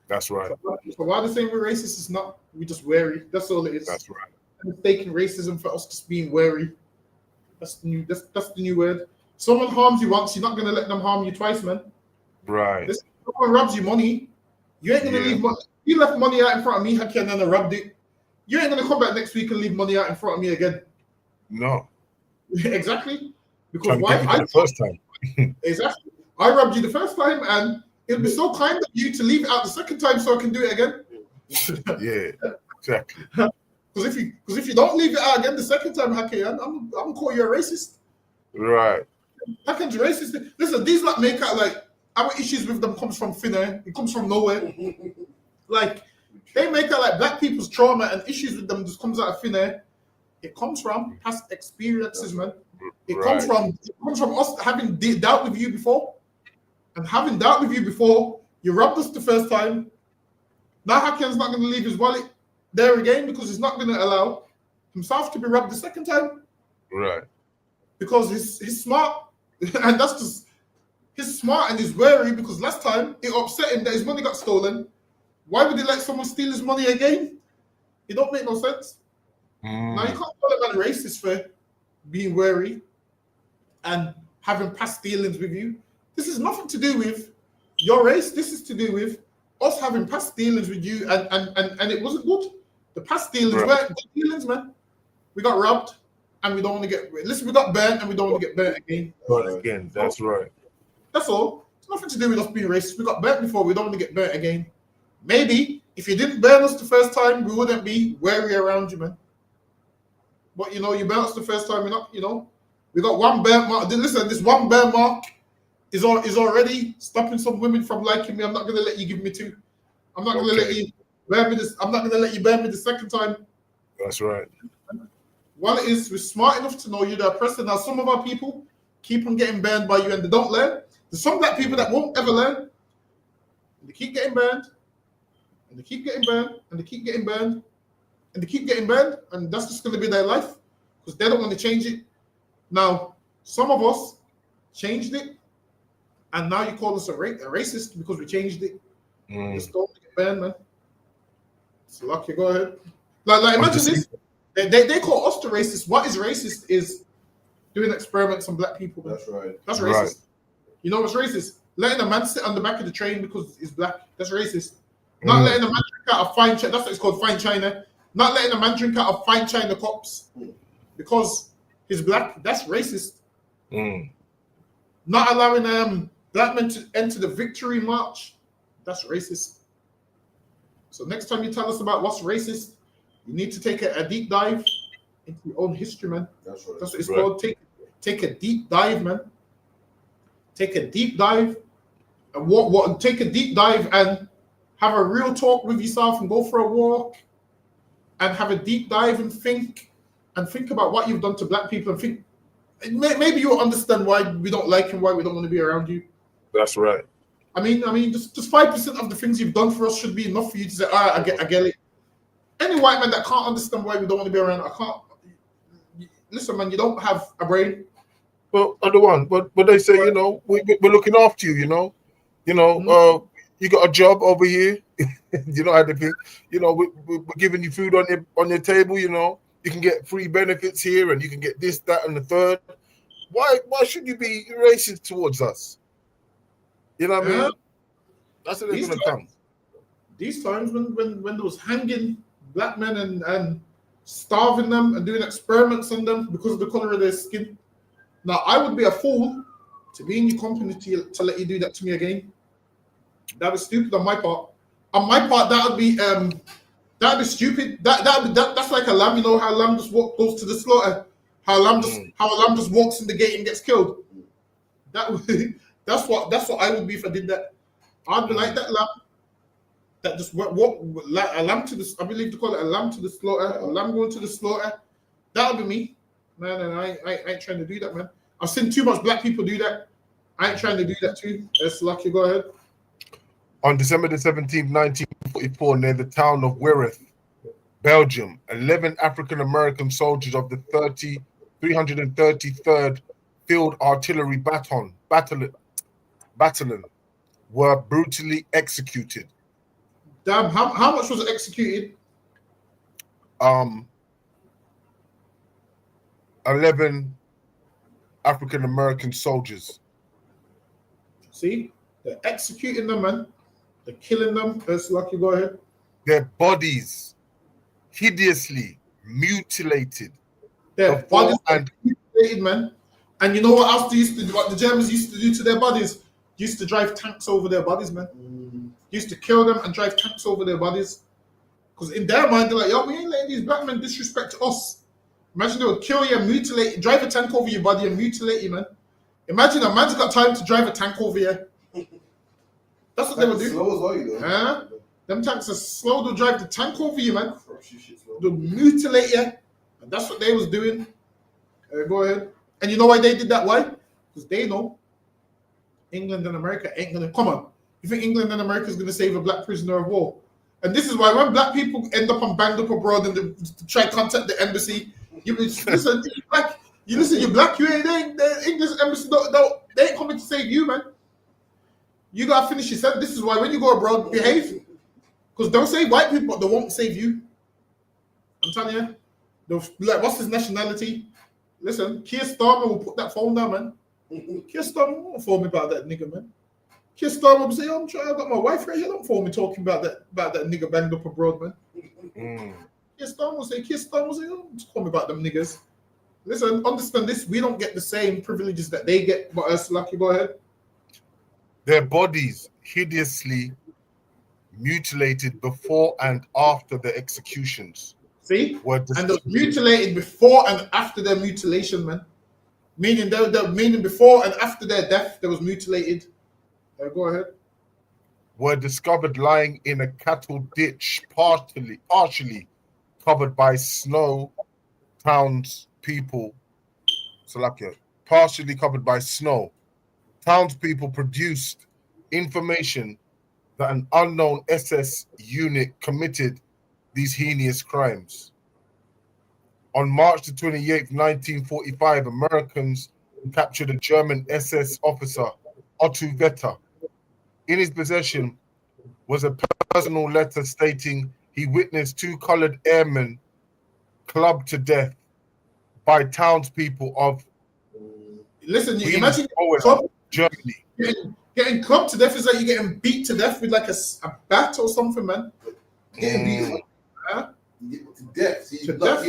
That's right. So why the saying we're racist is not, we're just wary. That's all it is. That's right. Mistaking racism for us just being wary. That's the new word. Someone harms you once, you're not gonna let them harm you twice, man. Right. If someone robs you money, you ain't gonna leave money. You left money out in front of me, Haki, and then I robbed it. You ain't gonna come back next week and leave money out in front of me again. No. Exactly. Because why? The first time. Exactly. I robbed you the first time, and it'll be so kind of you to leave it out the second time so I can do it again. Yeah, exactly. Because if you don't leave it out again the second time, Haki, I'm gonna call you a racist. Right. Haki's racist. Listen, these like make out like our issues with them comes from thin air. It comes from nowhere. Like they make out like black people's trauma and issues with them just comes out of thin air. It comes from past experiences, man. It comes from us having dealt with you before, and having dealt with you before. You robbed us the first time. Now Hakian's not going to leave his wallet there again because he's not going to allow himself to be robbed the second time. Right. Because he's smart, and that's just he's smart and he's wary because last time it upset him that his money got stolen. Why would he let someone steal his money again? It don't make no sense. Now you can't call a man racist for being wary and having past dealings with you. This is nothing to do with your race. This is to do with us having past dealings with you, and it wasn't good. The past dealings weren't good dealings, man. We got robbed, and we don't want to get. Listen, we got burnt, and we don't want to get burnt again. But again, that's right. That's all. It's nothing to do with us being racist. We got burnt before. We don't want to get burnt again. Maybe if you didn't burn us the first time, we wouldn't be wary around you, man. But you burnt us the first time. We're not, we got one burnt mark. Listen, this one burnt mark is already stopping some women from liking me. I'm not gonna let you give me two. I'm not gonna let you burn me this. I'm not gonna let you burn me the second time. That's right. Well, it is. We're smart enough to know you're the oppressor. Now, some of our people keep on getting burned by you, and they don't learn. There's some black people that won't ever learn. They keep getting burned, and they keep getting burned, and they keep getting burned, and they keep getting burned, and that's just going to be their life because they don't want to change it. Now, some of us changed it, and now you call us a racist because we changed it. Just don't get burned, man. It's lucky. Go ahead. Like imagine this. They call us the racist. What is racist is doing experiments on black people. Man. That's right. That's racist. Right. You know what's racist? Letting a man sit on the back of the train because he's black. That's racist. Not letting a man drink out of fine china. That's what it's called, fine china. Not letting a man drink out of fine china cups because he's black. That's racist. Not allowing black men to enter the victory march. That's racist. So next time you tell us about what's racist, you need to take a deep dive into your own history, man. That's right. That's what it's called. Take a deep dive, man. Take a deep dive. And take a deep dive and have a real talk with yourself and go for a walk and have a deep dive and think about what you've done to black people and think maybe you'll understand why we don't like and why we don't want to be around you. That's right. I mean, just 5% of the things you've done for us should be enough for you to say, all right, I get it. Any white man that can't understand why we don't want to be around, I can't. Listen, man, you don't have a brain. Well, other one, but they say, we're looking after you, you got a job over here, we're giving you food on your table, you can get free benefits here and you can get this, that, and the third. Why should you be racist towards us? You know what I mean? That's what they're going to come. These times when there was hanging black men and starving them and doing experiments on them because of the color of their skin. Now, I would be a fool to be in your company to let you do that to me again. That was stupid on my part. On my part, that would be stupid. That's like a lamb. You know how a lamb just goes to the slaughter. How a lamb just walks in the gate and gets killed. That's what I would be if I did that. I'd be like that lamb that just walk like a lamb to the. I believe to call it a lamb to the slaughter. A lamb going to the slaughter, That'll be me. Man, and I ain't trying to do that, man. I've seen too much black people do that. I ain't trying to do that too. That's lucky. Go ahead. On December the 17th, 1944, near the town of Wereth, Belgium, 11 African-American soldiers of the 333rd Field Artillery Battalion were brutally executed. Damn, how much was executed? 11 African-American soldiers. See? They're executing them, man. They're killing them. That's lucky. Go ahead. Their bodies hideously mutilated. Their bodies are mutilated, man. And you know what else they used to do? What the Germans used to do to their bodies? Used to drive tanks over their bodies, man. Used to kill them and drive tanks over their bodies. Because in their mind, they're like, yo, we ain't letting these black men disrespect us. Imagine they would kill you and mutilate you, drive a tank over your body and mutilate you, man. Imagine a man's got time to drive a tank over you. That's what they would do. Slow as well, you know. Them tanks are slow to drive the tank over you, man. They'll mutilate you. And that's what they was doing. Go ahead. And you know why they did that? Why? Because they know England and America ain't going to... Come on. You think England and America is going to save a black prisoner of war? And this is why when black people end up and banged up abroad and they try to contact the embassy, you listen, you're black, you ain't the English embassy, they ain't coming to save you, man. You got to finish your sentence. This is why when you go abroad, behave. Because they'll save white people, but they won't save you. I'm telling you. Like, what's his nationality? Listen, Keir Starmer will put that phone down, man. Keir Starmer won't phone me about that nigga, man. Keir Starmer will say, oh, I've got my wife right here. Don't phone me talking about that nigga banged up abroad, man. Keir Starmer will say, oh, don't call me about them niggas. Listen, understand this. We don't get the same privileges that they get, but us, lucky, go ahead. Their bodies hideously mutilated before and after the executions. See? And they're mutilated before and after their mutilation, man. Meaning meaning before and after their death, they was mutilated. Go ahead. Were discovered lying in a cattle ditch, partially covered by snow. Townspeople, partially covered by snow. Townspeople produced information that an unknown SS unit committed these heinous crimes. On March the 28th, 1945, Americans captured a German SS officer, Otto Vetter. In his possession was a personal letter stating he witnessed 2 colored airmen clubbed to death by townspeople of... Listen, you imagine Germany. Getting clubbed to death is like you're getting beat to death with like a bat or something, man. Getting beat to death. See, to death.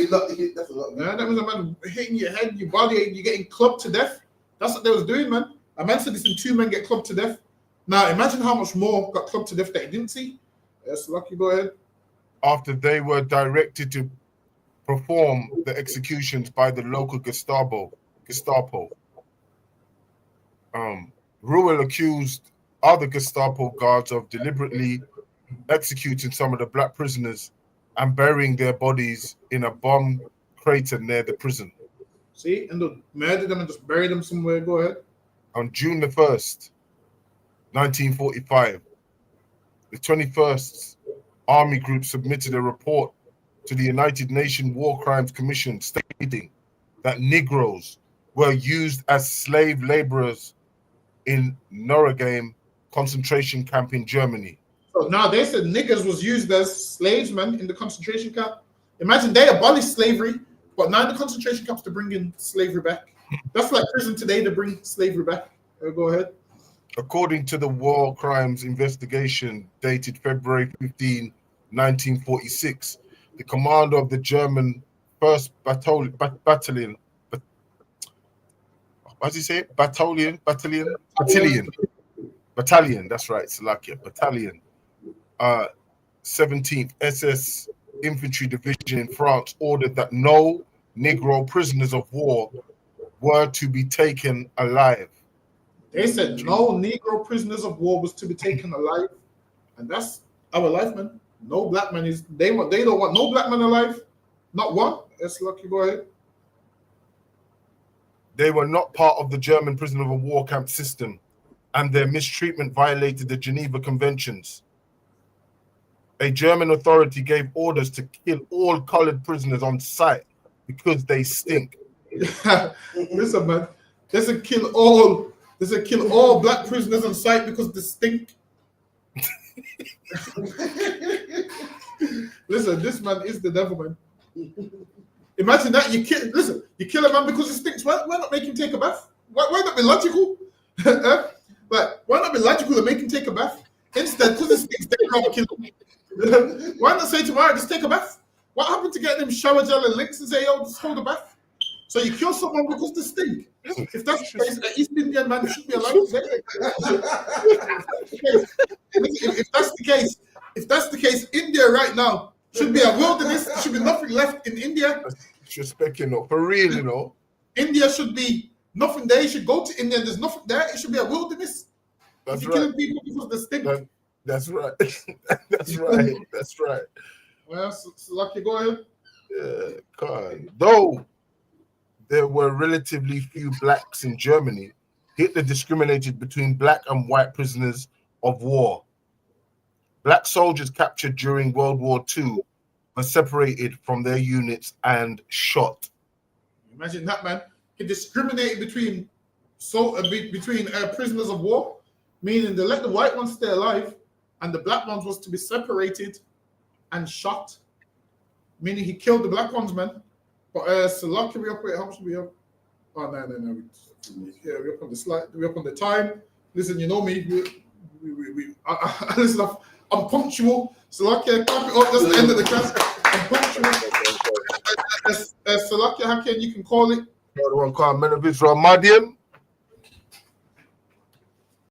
That's a lot. That was a man hitting your head, your body, you're getting clubbed to death. That's what they was doing, man. A man said this in 2 men get clubbed to death. Now, imagine how much more got clubbed to death that he didn't see. Yes, lucky, go ahead. After they were directed to perform the executions by the local Gestapo. Ruel accused other Gestapo guards of deliberately executing some of the black prisoners and burying their bodies in a bomb crater near the prison. See, and they murdered them and just buried them somewhere. Go ahead. On June the 1st, 1945, the 21st Army Group submitted a report to the United Nations War Crimes Commission stating that Negroes were used as slave laborers in Neuengamme concentration camp in Germany. So now they said niggers was used as slaves, man, in the concentration camp. Imagine they abolished slavery, but now the concentration camps to bring in slavery back. That's like prison today to bring slavery back. Go ahead. According to the War Crimes Investigation dated February 15, 1946, the commander of the German 1st Battalion, how does he say it? Battalion, that's right, Slovakia, Battalion, 17th SS Infantry Division in France ordered that no Negro prisoners of war were to be taken alive. They said no Negro prisoners of war was to be taken alive. And that's our life, man. No black man is, they don't want no black man alive. Not one. That's lucky, go ahead. They were not part of the German prisoner of war camp system, and their mistreatment violated the Geneva Conventions. A German authority gave orders to kill all colored prisoners on sight because they stink. Listen, man, there's a kill all black prisoners on sight because they stink. Listen, this man is the devil, man. Imagine that you kill a man because he stinks. Why not make him take a bath? Why not be logical? But why not be logical and make him take a bath? Instead, because he stinks, they can't kill him. Why not say tomorrow, just take a bath? What happened to getting him shower gel and links and say, yo, just hold a bath? So you kill someone because they stink. If that's the case, an East Indian man should be allowed to say it. If that's the case, India right now should be a wilderness. There should be nothing left in India. Disrespect, you know, for real, you know. India should be nothing there. You should go to India and there's nothing there. It should be a wilderness. That's You're right. killing people because they stink. That's right. That's right. That's right. Well, so lucky, go ahead. Yeah, God. Though there were relatively few blacks in Germany, Hitler discriminated between black and white prisoners of war. Black soldiers captured during World War II were separated from their units and shot. Imagine that, man. He discriminated between prisoners of war, meaning they let the white ones stay alive, and the black ones was to be separated and shot. Meaning he killed the black ones, man. But so lucky we up. Wait, how much do we have? Oh no. We're up on the slide. We're up on the time. Listen, you know me. Listen, I'm punctual. So lucky I clap it up. That's the end of the class. I'm punctual. So lucky, how can you can call it? One called Men of Israel Madian.